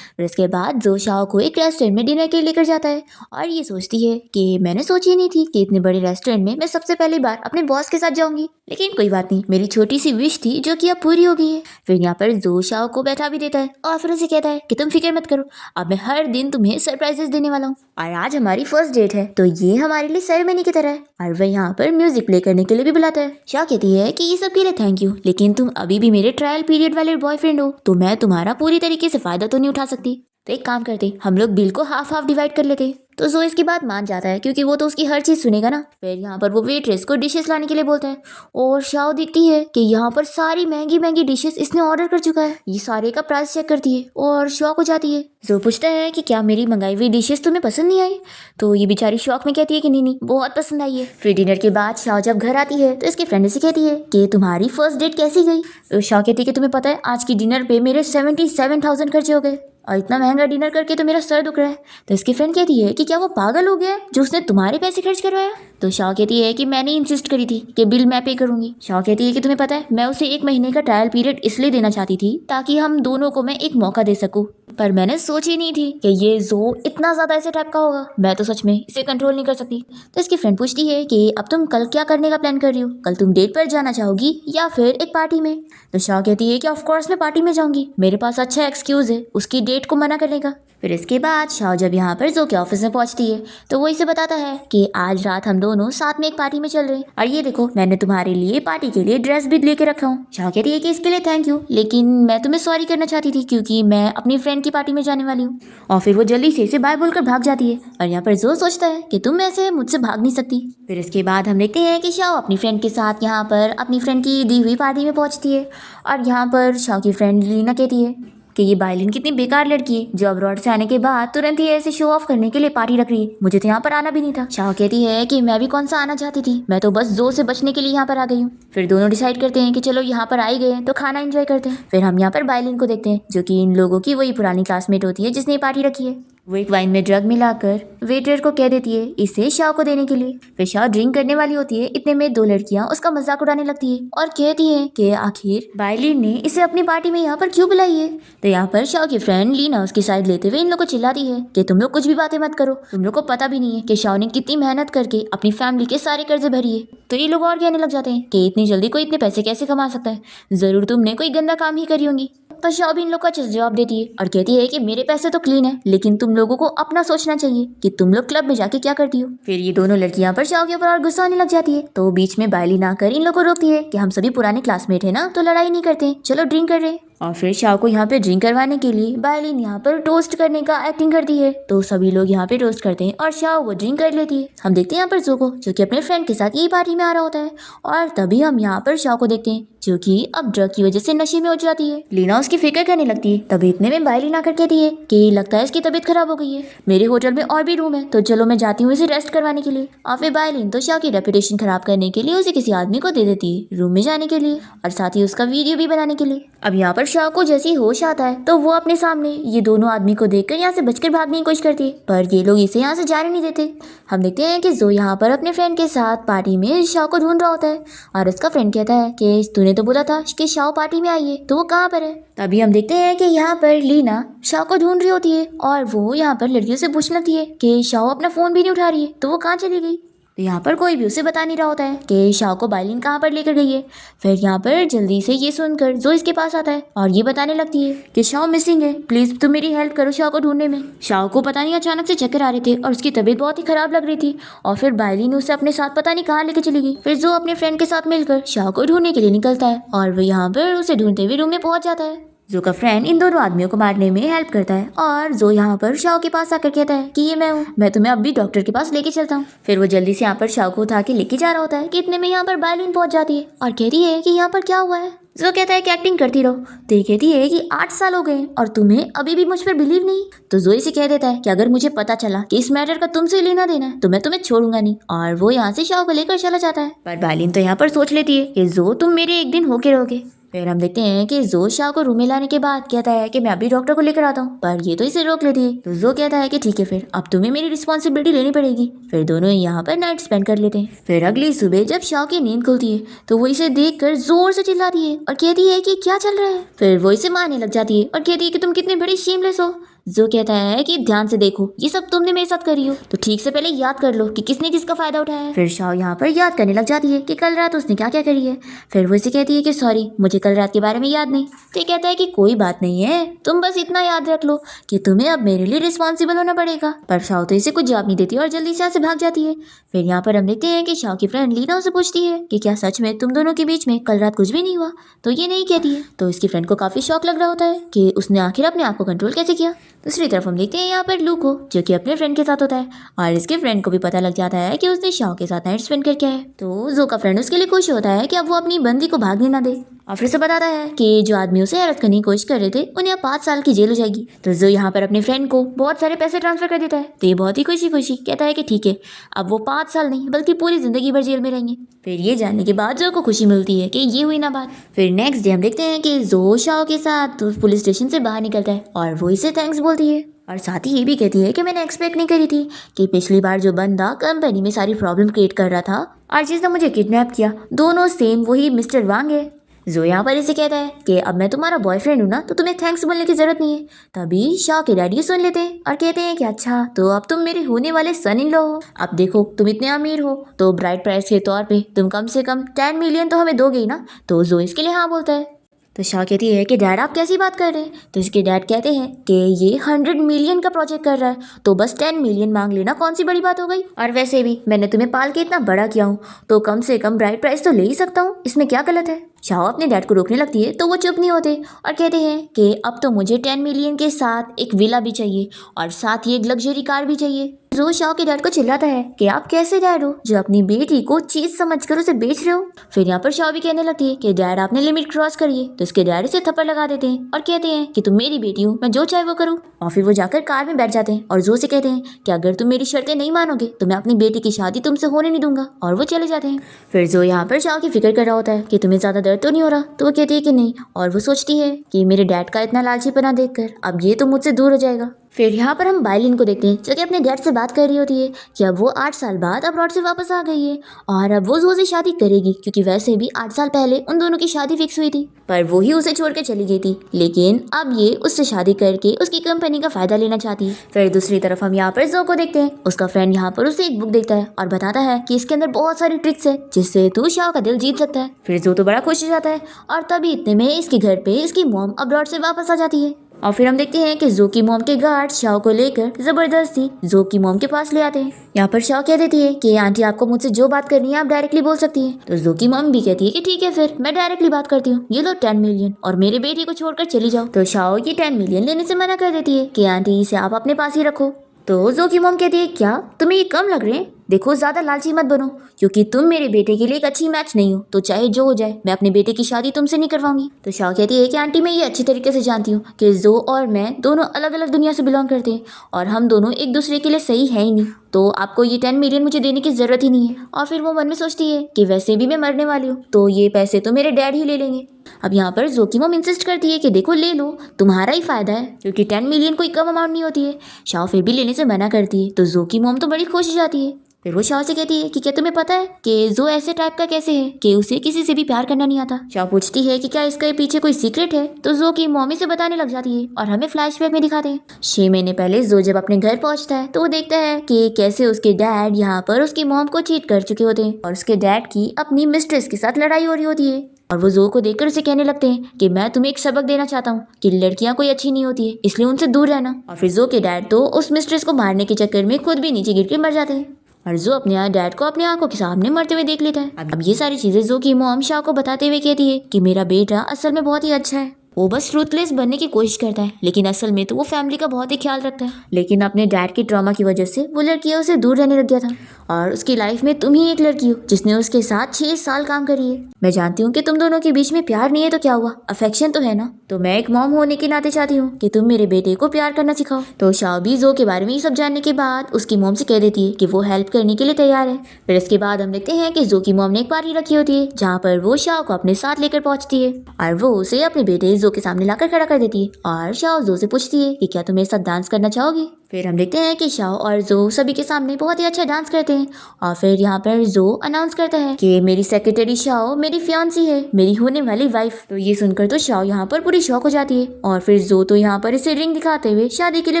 फिर इसके बाद जो शाओ को एक रेस्टोरेंट में डिनर के लिए लेकर जाता है और ये सोचती है कि मैंने सोची ही नहीं थी कि इतने बड़े रेस्टोरेंट में मैं सबसे पहली बार अपने बॉस के साथ जाऊंगी, लेकिन कोई बात नहीं, मेरी छोटी सी विश थी जो कि अब पूरी हो गई है। फिर यहाँ पर जो शाओ को बैठा भी देता है और फिर उसे कहता है कि तुम फिक्र मत करो, अब मैं हर दिन तुम्हें सरप्राइजेस देने वाला हूँ और आज हमारी फर्स्ट डेट है तो ये हमारे लिए सेरेमनी की तरह है। और वह यहाँ पर म्यूजिक प्ले करने के लिए भी बुलाता है। शाओ कहती है कि ये सब के लिए थैंक यू, लेकिन तुम अभी भी मेरे ट्रायल पीरियड वाले बॉयफ्रेंड हो, तो मैं तुम्हारा पूरी तरीके से फायदा तो नहीं उठा सकती। तो एक काम करते, हम लोग बिल को हाफ हाफ डिवाइड कर लेते। तो जो इसकी बात मान जाता है क्योंकि वो तो उसकी हर चीज़ सुनेगा ना। फिर यहाँ पर वो वेट्रेस को डिशेस लाने के लिए बोलता है और शाओ दिखती है कि यहाँ पर सारी महंगी महंगी डिशेस इसने ऑर्डर कर चुका है। ये सारे का प्राइस चेक करती है और शॉक हो जाती है। जो पूछता है कि क्या मेरी मंगाई हुई डिशेस तुम्हें पसंद नहीं आई, तो ये बेचारी शौक में कहती है कि नहीं नहीं बहुत पसंद आई है। फिर डिनर के बाद शाओ जब घर आती है तो इसकी फ्रेंड से कहती है कि तुम्हारी फर्स्ट डेट कैसी गई। तो शाओ कहती है कि तुम्हें पता है आज की डिनर पे मेरे 77,000 खर्चे हो गए और इतना महंगा डिनर करके तो मेरा सर दुख रहा है। तो इसकी फ्रेंड कहती है कि क्या वो पागल हो गया है जो उसने तुम्हारे पैसे खर्च करवाया। तो शाओ कहती है कि मैंने इंसिस्ट करी थी कि बिल मैं पे करूंगी। शाओ कहती है कि तुम्हें पता है मैं उसे 1 महीने का ट्रायल पीरियड इसलिए देना चाहती थी ताकि हम दोनों को मैं एक मौका दे सकूं, पर मैंने सोची नहीं थी कि ये जो इतना ज्यादा ऐसे टाइप का होगा। मैं तो सच में इसे कंट्रोल नहीं कर सकती। तो इसकी फ्रेंड पूछती है कि अब तुम कल क्या करने का प्लान कर रही हो, कल तुम डेट पर जाना चाहोगी या फिर एक पार्टी में। तो शाओ कहती है कि ऑफकोर्स मैं पार्टी में जाऊंगी, मेरे पास अच्छा एक्सक्यूज है उसकी डेट को मना करने का। फिर इसके बाद शाओ जब यहाँ पर जो के ऑफिस में पहुंचती है तो वो इसे बताता है कि आज रात हम दोनों साथ में एक पार्टी में चल रहे हैं और ये देखो मैंने तुम्हारे लिए पार्टी के लिए ड्रेस भी लेके रखा हूँ। शाओ कहती है कि इसके लिए थैंक यू, लेकिन मैं तुम्हें सॉरी करना चाहती थी क्योंकि मैं अपनी फ्रेंड की पार्टी में जाने वाली हूँ। और फिर वो जल्दी से इसे बाय बोलकर भाग जाती है और यहाँ पर जो सोचता है कि तुम ऐसे मुझसे भाग नहीं सकती। फिर इसके बाद हम देखते हैं कि शाओ अपनी फ्रेंड के साथ यहाँ पर अपनी फ्रेंड की दी हुई पार्टी में पहुंचती है और यहाँ पर शाओ की फ्रेंड लीना कहती है कि ये बाइलिन कितनी बेकार लड़की है जो अब्रॉड से आने के बाद तुरंत ही ऐसे शो ऑफ करने के लिए पार्टी रख रही है, मुझे तो यहाँ पर आना भी नहीं था। शाओ कहती है कि मैं भी कौन सा आना चाहती थी, मैं तो बस जो से बचने के लिए यहाँ पर आ गई हूँ। फिर दोनों डिसाइड करते हैं कि चलो यहाँ पर आई गए तो खाना एंजॉय करते हैं। फिर हम यहाँ पर बाइलिन को देखते हैं जो कि इन लोगों की वही पुरानी क्लासमेट होती है जिसने पार्टी रखी है। वो एक वाइन में ड्रग मिलाकर वेटर को कह देती है इसे शाओ को देने के लिए। फिर शाओ ड्रिंक करने वाली होती है, इतने में 2 लड़कियां उसका मजाक उड़ाने लगती है और कहती है कि आखिर बाइलिन ने इसे अपनी पार्टी में यहाँ पर क्यों बुलाई है। तो यहाँ पर शाओ की फ्रेंड लीना उसकी साइड लेते हुए इन लोग को चिल्लाती है कि तुम लोग कुछ भी बातें मत करो, तुम लोग को पता भी नहीं है कि शाओ ने कितनी मेहनत करके अपनी फैमिली के सारे कर्जे भरी है। तो ये लोग और कहने लग जाते हैं कि इतनी जल्दी कोई इतने पैसे कैसे कमा सकता है, जरूर तुमने कोई गंदा काम ही करी होंगी। पर शाओ भी इन लोग का अच्छे से जवाब देती है और कहती है कि मेरे पैसे तो क्लीन है, लेकिन तुम लोगों को अपना सोचना चाहिए कि तुम लोग क्लब में जाके क्या करती हो। फिर ये दोनों लड़कियां पर शाओ के ऊपर और गुस्सा आने लग जाती है, तो बीच में बाइलिन आकर इन लोगों को रोकती है कि हम सभी पुराने क्लासमेट है ना, तो लड़ाई नहीं करते, चलो ड्रिंक कर रहे हैं। और फिर शाओ को यहाँ पे ड्रिंक करवाने के लिए बाइलिन यहाँ पर टोस्ट करने का एक्टिंग करती है, तो सभी लोग यहाँ पे टोस्ट करते हैं और शाओ वो ड्रिंक कर लेती है। हम देखते हैं यहाँ पर जोको जो कि अपने फ्रेंड के साथ यही पार्टी में आ रहा होता है और तभी हम यहाँ पर शाओ को देखते हैं जो कि अब ड्रग की वजह से नशे में हो जाती है। लीना उसकी फिक्र करने लगती है, तभी इतने में बाइलिन आकर कहती है कि लगता है इसकी तबीयत खराब हो गई है, मेरे होटल में और भी रूम है तो चलो मैं जाती हूँ इसे रेस्ट करवाने के लिए। और फिर बाइलिन तो शाओ की रेपुटेशन खराब करने के लिए उसे किसी आदमी को दे देती है रूम में जाने के लिए और साथ ही उसका वीडियो भी बनाने के लिए। अब यहाँ पर शाओ को जैसे ही होश आता है तो वो अपने सामने ये दोनों आदमी को देखकर यहाँ से बचकर भागने की कोशिश करती है, पर ये लोग इसे यहाँ से जाने नहीं देते। हम देखते हैं कि जो यहाँ पर अपने फ्रेंड के साथ पार्टी में शाओ को ढूंढ रहा होता है और उसका फ्रेंड कहता है कि तूने तो बोला था कि शाओ पार्टी में आई है, तो वो कहाँ पर है। तभी हम देखते हैं कि यहाँ पर लीना शाओ को ढूंढ रही होती है और वो यहाँ पर लड़कियों से पूछने लगती है कि शाओ अपना फोन भी नहीं उठा रही है, तो वो कहाँ चली गई। तो यहाँ पर कोई भी उसे बता नहीं रहा होता है कि शाओ को बाइलिन कहाँ पर लेकर गई है। फिर यहाँ पर जल्दी से ये सुनकर जो इसके पास आता है और ये बताने लगती है कि शाओ मिसिंग है, प्लीज तुम मेरी हेल्प करो शाओ को ढूंढने में। शाओ को पता नहीं अचानक से चक्कर आ रहे थे और उसकी तबीयत बहुत ही खराब लग रही थी और फिर बाइलिन उसे अपने साथ पता नहीं कहाँ लेके चली गई। फिर जो अपने फ्रेंड के साथ मिलकर शाओ को ढूंढने के लिए निकलता है और वो यहाँ पर उसे ढूंढते हुए रूम में पहुंच जाता है। जो का फ्रेंड इन दोनों आदमियों को मारने में हेल्प करता है और जो यहाँ पर शाओ के पास आकर कहता है कि ये मैं हूँ, मैं तुम्हें अब भी डॉक्टर के पास लेके चलता हूँ। फिर वो जल्दी से यहाँ पर शाओ को उठा के लेके जा रहा होता है कि इतने में यहाँ पर बाइलिन पहुंच जाती है और कहती है कि यहाँ पर क्या हुआ है। जो कहता है कि एक्टिंग करती रहो। तो ये कहती है कि 8 साल हो गए और तुम्हें अभी भी मुझ पर बिलीव नहीं। तो जोई से कह देता है कि अगर मुझे पता चला कि इस मैटर का तुमसे लेना देना है तो मैं तुम्हें छोड़ूंगा नहीं, और वो यहाँ से शाओ को लेकर चला जाता है। पर बाइलिन तो यहाँ पर सोच लेती है कि जो तुम मेरे एक दिन होके रहोगे। फिर हम देखते हैं कि जो शाओ को रूम में लाने के बाद कहता है कि मैं अभी डॉक्टर को लेकर आता हूँ, पर ये तो इसे रोक लेती है। तो जो कहता है कि ठीक है फिर अब तुम्हें मेरी रिस्पॉन्सिबिलिटी लेनी पड़ेगी। फिर दोनों यहाँ पर नाइट स्पेंड कर लेते हैं। फिर अगली सुबह जब शाओ की नींद खुलती है तो वो इसे देखकर जोर से चिल्लाती है और कहती है कि क्या चल रहा है। फिर वो इसे मारने लग जाती है और कहती है कि तुम कितने बड़ी शेमलेस हो। जो कहता है कि ध्यान से देखो, ये सब तुमने मेरे साथ करी हो तो ठीक से पहले याद कर लो कि किसने किसका फायदा उठाया है। फिर शाओ यहाँ पर याद करने लग जाती है कि कल रात उसने क्या क्या करी है। फिर वो इसे कहती है कि सॉरी मुझे कल रात के बारे में याद नहीं। तो ये कहता है कि कोई बात नहीं है, तुम बस इतना याद रख लो कि तुम्हें अब मेरे लिए रिस्पॉन्सिबल होना पड़ेगा। पर शाओ तो इसे कुछ जवाब नहीं देती और जल्दी से यहाँ से भाग जाती है। फिर यहाँ पर हम देखते हैं कि शाओ की फ्रेंड लीना उसे पूछती है कि क्या सच में तुम दोनों के बीच में कल रात कुछ भी नहीं हुआ। तो ये नहीं कहती है। तो इसकी फ्रेंड को काफी शौक लग रहा होता है कि उसने आखिर अपने आप को कंट्रोल कैसे किया। दूसरी तरफ हम देखते हैं यहाँ पर लू को, जो कि अपने फ्रेंड के साथ होता है और इसके फ्रेंड को भी पता लग जाता है कि उसने शाओ के साथ नाइट स्पेंड करके है। तो जो का फ्रेंड उसके लिए खुश होता है कि अब वो अपनी बंदी को भागने ना दे और फिर से बताता है कि जो आदमी उसे अरेस्ट करने की कोशिश कर रहे थे उन्हें अब 5 साल की जेल हो जाएगी। तो जो यहाँ पर अपने फ्रेंड को बहुत सारे पैसे ट्रांसफर कर देता है। तो ये बहुत ही खुशी खुशी कहता है कि ठीक है अब वो 5 साल नहीं बल्कि पूरी जिंदगी भर जेल में रहेंगे। फिर ये जानने के बाद जो को खुशी मिलती है कि ये हुई ना बात। फिर नेक्स्ट डे हम देखते हैं कि जो शाओ के साथ पुलिस स्टेशन से बाहर निकलता है और वो इसे थैंक्स बोलती है और साथ ही ये भी कहती है कि मैंने एक्सपेक्ट नहीं करी थी कि पिछली बार जो बंदा कंपनी में सारी प्रॉब्लम क्रिएट कर रहा था और जिसने मुझे किडनैप किया दोनों सेम वही मिस्टर वांग है। जो यहाँ पर इसे कहता है कि अब मैं तुम्हारा बॉयफ्रेंड हूँ ना तो तुम्हें थैंक्स बोलने की जरूरत नहीं है। तभी शाओ के डैडी सुन लेते हैं और कहते हैं कि अच्छा तो अब तुम मेरे होने वाले सन इन लॉ हो। अब देखो तुम इतने अमीर हो तो ब्राइड प्राइस के तौर पे तुम कम से कम 10 मिलियन तो हमें दोगे ही ना। तो जो इसके लिए हाँ बोलता है। तो शाह कहती है कि डैड आप कैसी बात कर रहे हैं। तो इसके डैड कहते हैं कि ये 100 मिलियन का प्रोजेक्ट कर रहा है तो बस 10 मिलियन मांग लेना कौन सी बड़ी बात हो गई। और वैसे भी मैंने तुम्हें पाल के इतना बड़ा किया हूँ तो कम से कम ब्राइड प्राइस तो ले ही सकता हूँ, इसमें क्या गलत है। शाह अपने डैड को रोकने लगती है तो वो चुप नहीं होते और कहते हैं कि अब तो मुझे 10 मिलियन के साथ एक विला भी चाहिए और साथ ही एक लग्जरी कार भी चाहिए। जो शाओ के डैड को चिल्लाता है कि आप कैसे डैड हो जो अपनी बेटी को चीज समझकर उसे बेच रहे हो। फिर यहाँ पर शाओ भी कहने लगती है कि डैड आपने लिमिट क्रॉस करी है। तो इसके डैड इसे थप्पड़ लगा देते हैं और कहते हैं कि तुम मेरी बेटी हो, मैं जो चाहे वो करूँ। और फिर वो जाकर कार में बैठ जाते हैं और जो से कहते हैं कि अगर तुम मेरी शर्तें नहीं मानोगे तो मैं अपनी बेटी की शादी तुमसे होने नहीं दूंगा, और वो चले जाते हैं। फिर जो यहाँ पर शाओ की फिक्र कर रहा होता है कि तुम्हें ज्यादा दर्द तो नहीं हो रहा। तो वो कहती है कि नहीं, और वो सोचती है कि मेरे डैड का इतना लालचीपना देखकर अब ये तो मुझसे दूर हो जाएगा। फिर यहाँ पर हम बाइलिन को देखते हैं जो कि अपने डैड से बात कर रही होती है कि अब वो 8 साल बाद अब्रॉड से वापस आ गई है और अब वो जो से शादी करेगी, क्योंकि वैसे भी 8 साल पहले उन दोनों की शादी फिक्स हुई थी पर वो ही उसे छोड़कर चली गई थी, लेकिन अब ये उससे शादी करके उसकी कंपनी का फायदा लेना चाहती है। फिर दूसरी तरफ हम यहाँ पर जो को देखते हैं, उसका फ्रेंड यहाँ पर उसे एक बुक देखता है और बताता है कि इसके अंदर बहुत सारी ट्रिक्स है जिससे तू शाओ का दिल जीत सकता है। फिर जो तो बड़ा खुश हो जाता है और तभी इतने में इसके घर पे इसकी मॉम अब्रॉड से वापस आ जाती है। और फिर हम देखते हैं कि जो की मॉम के गार्ड शाओ को लेकर जबरदस्ती जो की मॉम के पास ले आते हैं। यहाँ पर शाओ कह देती है कि आंटी आपको मुझसे जो बात करनी है आप डायरेक्टली बोल सकती हैं। तो जो की मॉम भी कहती है कि ठीक है फिर मैं डायरेक्टली बात करती हूँ, ये लो 10 मिलियन और मेरे बेटी को छोड़कर चली जाओ। तो शाओ ये 10 मिलियन लेने से मना कर देती है कि आंटी इसे आप अपने पास ही रखो। तो जो की मॉम कहती है क्या तुम्हें ये कम लग रहे हैं, देखो ज्यादा लालची मत बनो क्योंकि तुम मेरे बेटे के लिए एक अच्छी मैच नहीं हो, तो चाहे जो हो जाए मैं अपने बेटे की शादी तुमसे नहीं करवाऊंगी। तो शाह कहती है कि आंटी मैं ये अच्छी तरीके से जानती हूँ कि जो और मैं दोनों अलग अलग दुनिया से बिलोंग करते हैं और हम दोनों एक दूसरे के लिए सही है ही नहीं, तो आपको ये 10 मिलियन मुझे देने की जरूरत ही नहीं है। और फिर वो मन में सोचती है कि वैसे भी मैं मरने वाली हूँ तो ये पैसे तो मेरे डैड ही ले लेंगे। अब यहाँ पर जो की मॉम इंसिस्ट करती है कि देखो ले लो, तुम्हारा ही फायदा है क्योंकि 10 मिलियन कोई कम अमाउंट नहीं होती है। शाह फिर भी लेने से मना करती है तो जो की मॉम तो बड़ी खुश हो जाती है। फिर वो शाह से कहती है कि क्या तुम्हें पता है कि जो ऐसे टाइप का कैसे है कि उसे किसी से भी प्यार करना नहीं आता। शाह पूछती है कि क्या इसके पीछे कोई सीक्रेट है, तो जो की मॉमी से बताने लग जाती है और हमें फ्लैशबैक में दिखाते हैं 6 महीने पहले जो जब अपने घर पहुंचता है तो वो देखता है कि कैसे उसके डैड यहाँ पर उसकी मॉम को चीट कर चुके होते हैं और उसके डैड की अपनी मिस्ट्रेस के साथ लड़ाई हो रही होती है। और वो जो को देखकर उसे कहने लगते हैं कि मैं तुम्हें एक सबक देना चाहता हूँ कि लड़कियां कोई अच्छी नहीं होती है, इसलिए उनसे दूर रहना। और फिर जो के डैड तो उस मिस्ट्रेस को मारने के चक्कर में खुद भी नीचे गिर के मर जाते हैं और जो अपने डैड को अपनी आंखों के सामने मरते हुए देख लेता है। अब ये सारी चीजें जो की मॉम शाह को बताते हुए कहती है कि मेरा बेटा असल में बहुत ही अच्छा है, वो बस रूथलेस बनने की कोशिश करता है, लेकिन असल में तो वो फैमिली का बहुत ही ख्याल रखता है। लेकिन अपने डैड के ट्रॉमा की वजह से वो लड़कियों से दूर रहने लग गया था और उसकी लाइफ में तुम ही एक लड़की हो जिसने उसके साथ 6 साल काम करी है। मैं जानती हूँ कि तुम दोनों के बीच में प्यार नहीं है तो क्या हुआ, अफेक्शन तो है ना। तो मैं एक मॉम होने के नाते चाहती हूँ कि तुम मेरे बेटे को प्यार करना सिखाओ। तो शाओ भी जो के बारे में ये सब जानने के बाद उसकी मॉम से कह देती है कि वो हेल्प करने के लिए तैयार है। फिर इसके बाद हम देखते हैं कि जो की मॉम ने एक पार्टी रखी होती है जहाँ पर वो शाओ को अपने साथ लेकर पहुंचती है और वो उसे अपने बेटे जो के सामने लाकर खड़ा कर देती है और शाओ जो से पूछती है कि क्या तुम मेरे साथ डांस करना चाहोगी। फिर हम देखते हैं कि शाओ और जो सभी के सामने बहुत ही अच्छा डांस करते हैं और फिर यहाँ पर जो अनाउंस करता है कि मेरी सेक्रेटरी शाओ मेरी फियांसी है, मेरी होने वाली वाइफ। तो ये सुनकर तो शाओ यहाँ पर पूरी शॉक हो जाती है और फिर जो तो यहाँ पर इसे रिंग दिखाते हुए शादी के लिए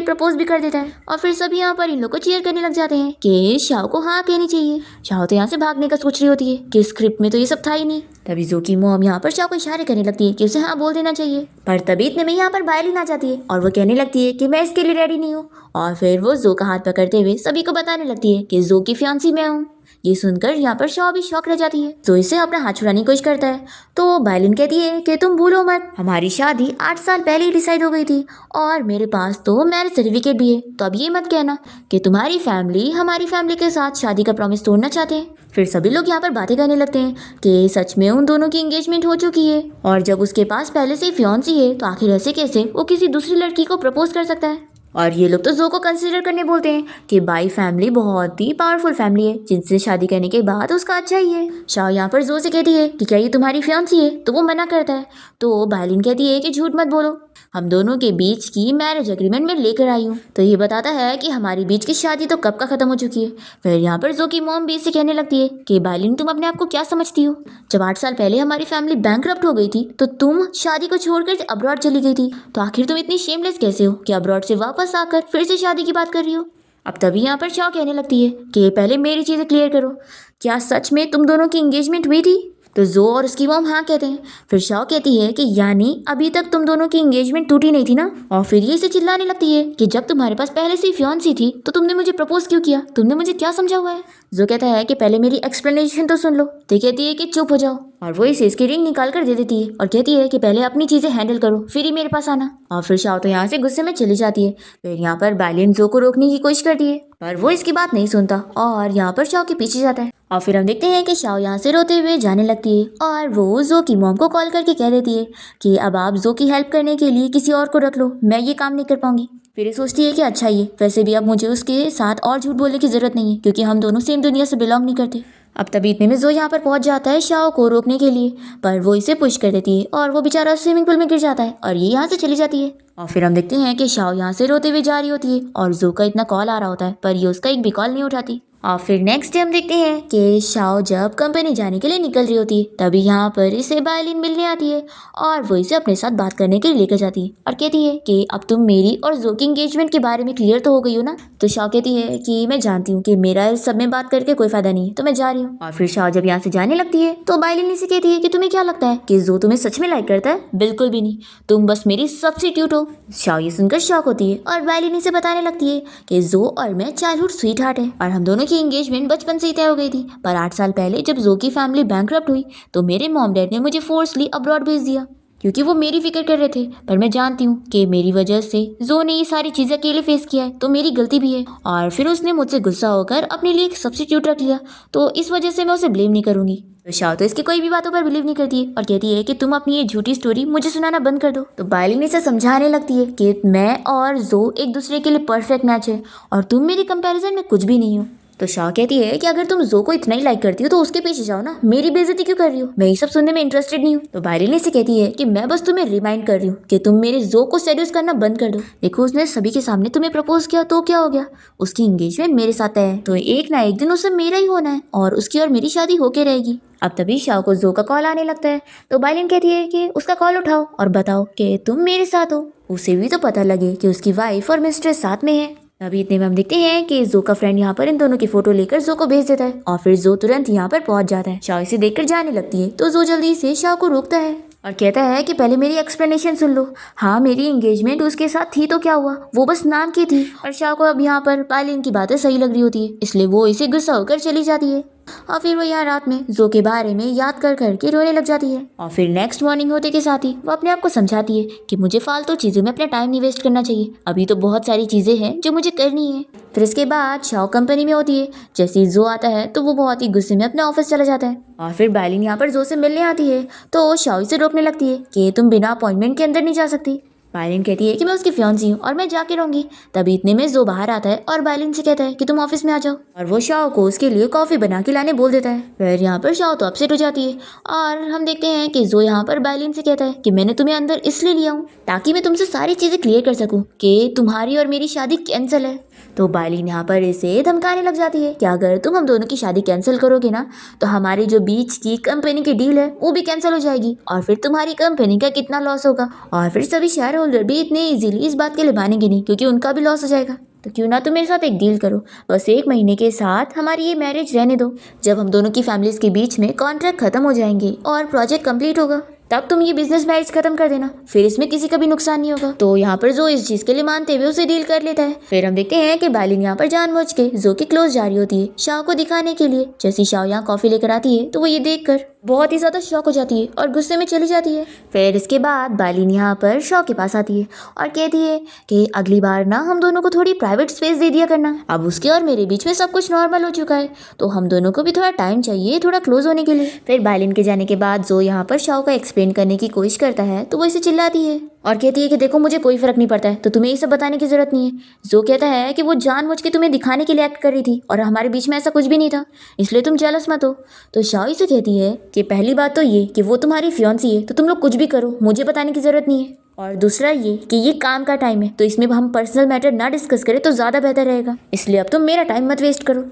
प्रपोज भी कर देता है और फिर सभी यहाँ पर इन लोग को चीयर करने लग जाते हैं कि शाओ को हाँ कहनी चाहिए। शाओ तो यहाँ से भागने का सोच रही होती है कि स्क्रिप्ट में तो ये सब था ही नहीं। तभी जो की मॉम यहाँ पर शाओ को इशारे करने लगती है कि उसे हाँ बोल देना चाहिए, पर तभी इतने में यहाँ पर बायलिन आ जाती है और वो कहने लगती है कि मैं इसके लिए रेडी नहीं हूँ। और फिर वो जो का हाथ पकड़ते हुए सभी को बताने लगती है कि जो की फियांसी मैं हूँ। ये सुनकर यहाँ पर शाओ भी शॉक रह जाती है। जो इसे अपना हाथ छुड़ाने की कोशिश करता है तो बायलिन कहती है कि तुम भूलो मत, हमारी शादी 8 साल पहले ही डिसाइड हो गई थी और मेरे पास तो मैरिज सर्टिफिकेट भी है। तो अब ये मत कहना कि तुम्हारी फैमिली हमारी फैमिली के साथ शादी का प्रॉमिस तोड़ना चाहते हैं। फिर सभी लोग यहाँ पर बातें करने लगते हैं कि सच में उन दोनों की एंगेजमेंट हो चुकी है और जब उसके पास पहले से ही फियांसी है तो आखिर ऐसे कैसे वो किसी दूसरी लड़की को प्रपोज कर सकता है। और ये लोग तो जो को कंसीडर करने बोलते हैं कि बाई फैमिली बहुत ही पावरफुल फैमिली है जिनसे शादी करने के बाद उसका अच्छा ही है। शाओ यहाँ पर जो से कहती है कि क्या ये तुम्हारी फियांसी है, तो वो मना करता है। तो बायलिन कहती है कि झूठ मत बोलो, हम दोनों के बीच की मैरिज एग्रीमेंट में लेकर आई हूँ। तो ये बताता है कि हमारी बीच की शादी तो कब का खत्म हो चुकी है। फिर यहाँ पर जो की मॉम भी से कहने लगती है कि बायलिन तुम अपने आप को क्या समझती हो, जब 8 साल पहले हमारी फैमिली बैंकरप्ट हो गई थी तो तुम शादी को छोड़कर अब्रॉड चली गई थी, तो आखिर तुम इतनी शेमलेस कैसे हो कि अब्रॉड से वापस आकर फिर से शादी की बात कर रही हो। अब तभी यहाँ पर शाओ कहने लगती है कि पहले मेरी चीजें क्लियर करो, क्या सच में तुम दोनों की एंगेजमेंट हुई थी। तो जो और उसकी मॉम हाँ कहते हैं। फिर शाओ कहती है कि यानी अभी तक तुम दोनों की एंगेजमेंट टूटी नहीं थी ना। और फिर ये इसे चिल्लाने लगती है कि जब तुम्हारे पास पहले से ही फियांसी थी तो तुमने मुझे प्रपोज क्यों किया, तुमने मुझे क्या समझा हुआ है। जो कहता है कि पहले मेरी एक्सप्लेनेशन तो सुन लो। तो कहती है कि चुप हो जाओ और वो इसे इसकी रिंग निकाल कर दे देती है और कहती है कि पहले अपनी चीजें हैंडल करो फिर ही मेरे पास आना। और फिर शाओ तो यहाँ से गुस्से में चली जाती है। फिर यहाँ पर बायलिन जो को रोकने की कोशिश करती है पर वो इसकी बात नहीं सुनता और यहाँ पर शाओ के पीछे जाता है। और फिर हम देखते हैं कि शाओ यहाँ से रोते हुए जाने लगती है और वो जो की मॉम को कॉल करके कह देती है कि अब आप जो की हेल्प करने के लिए किसी और को रख लो, मैं ये काम नहीं कर पाऊंगी। फिर ये सोचती है कि अच्छा ये वैसे भी अब मुझे उसके साथ और झूठ बोलने की जरूरत नहीं है क्योंकि हम दोनों सेम दुनिया से बिलोंग नहीं करते। अब तभी इतने में जो यहाँ पर पहुंच जाता है शाओ को रोकने के लिए, पर वो इसे पुश कर देती है और वो बेचारा स्विमिंग पूल में गिर जाता है और ये यहाँ से चली जाती है। और फिर हम देखते हैं कि शाओ यहाँ से रोते हुए जा रही होती है और जो का इतना कॉल आ रहा होता है पर ये उसका एक भी कॉल नहीं उठाती। और फिर नेक्स्ट डे हम देखते हैं कि शाओ जब कंपनी जाने के लिए निकल रही होती है तभी यहाँ पर इसे बायलिन मिलने आती है और वो इसे अपने साथ बात करने के लिए लेकर जाती है और कहती है कि अब तुम मेरी और जो की एंगेजमेंट के बारे में क्लियर तो हो गई हो ना। तो शाओ कहती है कि मैं जानती हूँ कि मेरा इस सब में बात करके कोई फायदा नहीं है तो मैं जा रही हूँ। और फिर शाओ जब यहाँ से जाने लगती है तो बायलिन इसे कहती है कि तुम्हें क्या लगता है कि जो तुम्हें सच में लाइक करता है, बिल्कुल भी नहीं, तुम बस मेरी सब्स्टिट्यूट हो। शाओ ये सुनकर शॉक होती है और बायलिन इसे बताने लगती है कि जो और मैं चाइल्डहुड स्वीट हार्ट है और हम दोनों की एंगेजमेंट बचपन से ही तय हो गई थी, पर 8 साल पहले जब जो की फैमिली बैंकरप्ट हुई तो मेरे मॉम डैड ने मुझे फोर्सली अब्रॉड भेज दिया क्योंकि वो मेरी फिक्र कर रहे थे। पर मैं जानती हूँ कि मेरी वजह से जो ने ये सारी चीजें अकेले फेस किया है तो मेरी गलती भी है और फिर उसने मुझसे गुस्सा होकर अपने लिए एक सब्स्टिट्यूट रख लिया, तो इस वजह से मैं उसे ब्लेम नहीं करूंगी। तो शाओ तो इसकी कोई भी बातों पर बिलीव नहीं करती है और कहती है कि तुम अपनी ये झूठी स्टोरी मुझे सुनाना बंद कर दो। तो बायलिन इसे समझाने लगती है कि मैं और जो एक दूसरे के लिए परफेक्ट मैच है और तुम मेरी कंपैरिजन में कुछ भी नहीं हो। तो शाओ कहती है कि अगर तुम जो को इतना ही लाइक करती हो तो उसके पीछे जाओ ना, मेरी बेइज्जती क्यों कर रही हो, मैं ये सब सुनने में इंटरेस्टेड नहीं हूँ। तो बायलिन से कहती है कि मैं बस तुम्हें रिमाइंड कर रही हूँ कि तुम मेरे जो को सेड्यूस करना बंद कर दो। देखो उसने सभी के सामने तुम्हें प्रपोज किया तो क्या हो गया, उसकी एंगेजमेंट मेरे साथ है तो एक ना एक दिन उसे मेरा ही होना है और उसकी और मेरी शादी होके रहेगी। अब तभी शाओ को जो का कॉल आने लगता है तो बायलिन कहती है कि उसका कॉल उठाओ और बताओ कि तुम मेरे साथ हो, उसे भी तो पता लगे कि उसकी वाइफ और मिस्ट्रेस साथ में है। अभी इतने में हम देखते हैं कि जो का फ्रेंड यहाँ पर इन दोनों की फोटो लेकर जो को भेज देता है और फिर जो तुरंत यहाँ पर पहुंच जाता है। शाओ इसे देखकर जाने लगती है तो जो जल्दी से शाओ को रोकता है और कहता है कि पहले मेरी एक्सप्लेनेशन सुन लो। हाँ, मेरी एंगेजमेंट उसके साथ थी तो क्या हुआ, वो बस नाम की थी। और शाओ को अब यहाँ पर बायलिन की बातें सही लग रही होती है, इसलिए वो इसे गुस्सा होकर चली जाती है और फिर वो यहाँ रात में जो के बारे में याद कर करके रोने लग जाती है। और फिर नेक्स्ट मॉर्निंग होते के साथ ही वो अपने आप को समझाती है कि मुझे फालतू चीज़ों में अपना टाइम नहीं वेस्ट करना चाहिए, अभी तो बहुत सारी चीज़ें हैं जो मुझे करनी है। फिर इसके बाद शाओ कंपनी में होती है। जैसे ही जो आता है तो वो बहुत ही गुस्से में अपने ऑफिस चला जाता है और फिर बायलिन यहाँ पर जो से मिलने आती है तो शाओ इसे रोकने लगती है कि तुम बिना अपॉइंटमेंट के अंदर नहीं जा सकती। बायलिन कहती है कि मैं उसकी फियांसी हूँ और मैं जाके रहूंगी। तभी इतने में जो बाहर आता है और बायलिन से कहता है कि तुम ऑफिस में आ जाओ और वो शाओ को उसके लिए कॉफी बना के लाने बोल देता है। फिर यहाँ पर शाओ तो अपसेट हो जाती है और हम देखते हैं कि जो यहाँ पर बायलिन से कहता है कि मैंने तुम्हें अंदर इसलिए लिया हूँ ताकि मैं तुमसे सारी चीजें क्लियर कर सकूँ कि तुम्हारी और मेरी शादी कैंसिल है। तो बायलिन यहाँ पर इसे धमकाने लग जाती है कि अगर तुम हम दोनों की शादी कैंसिल करोगे ना तो हमारी जो बीच की कंपनी की डील है वो भी कैंसिल हो जाएगी और फिर तुम्हारी कंपनी का कितना लॉस होगा। और फिर सभी शेयर होल्डर भी इतने इजीली इस बात के लिए मानेंगे नहीं क्योंकि उनका भी लॉस हो जाएगा। तो क्यों ना तुम मेरे साथ एक डील करो, बस 1 महीने के साथ हमारी ये मैरिज रहने दो। जब हम दोनों की फैमिलीज के बीच में कॉन्ट्रैक्ट खत्म हो जाएंगे और प्रोजेक्ट कंप्लीट होगा तब तुम ये बिजनेस मैरिज खत्म कर देना, फिर इसमें किसी का भी नुकसान नहीं होगा। तो यहाँ पर जो इस चीज के लिए मानते हुए उसे डील कर लेता है। फिर हम देखते हैं कि बायलिन यहाँ पर जानबूझ के जो के क्लोज जा रही होती है शाओ को दिखाने के लिए। जैसे शाओ यहाँ कॉफी लेकर आती है तो वो ये देखकर बहुत ही ज्यादा शॉक हो जाती है और गुस्से में चली जाती है। फिर इसके बाद बायलिन यहाँ पर शाओ के पास आती है और कहती है कि अगली बार ना हम दोनों को थोड़ी प्राइवेट स्पेस दे दिया करना, अब उसके और मेरे बीच में सब कुछ नॉर्मल हो चुका है तो हम दोनों को भी थोड़ा टाइम चाहिए थोड़ा क्लोज होने के लिए। फिर बायलिन के जाने के बाद जो यहाँ पर शाओ का एक्सप्लेन करने की कोशिश करता है तो वो इसे चिल्लाती है और कहती है कि देखो मुझे कोई फर्क नहीं पड़ता है तो तुम्हें ये सब बताने की जरूरत नहीं है। जो कहता है कि वो जानबूझ के तुम्हें दिखाने के लिए एक्ट कर रही थी और हमारे बीच में ऐसा कुछ भी नहीं था, इसलिए तुम जेलस मत हो। तो शाओ इसे कहती है कि पहली बात तो ये कि वो तुम्हारी फियांसी है तो तुम लोग कुछ भी करो, मुझे बताने की जरूरत नहीं है। और दूसरा ये कि ये काम का टाइम है तो इसमें हम पर्सनल मैटर ना डिस्कस करें तो ज़्यादा बेहतर रहेगा, इसलिए अब तुम मेरा टाइम मत वेस्ट करो।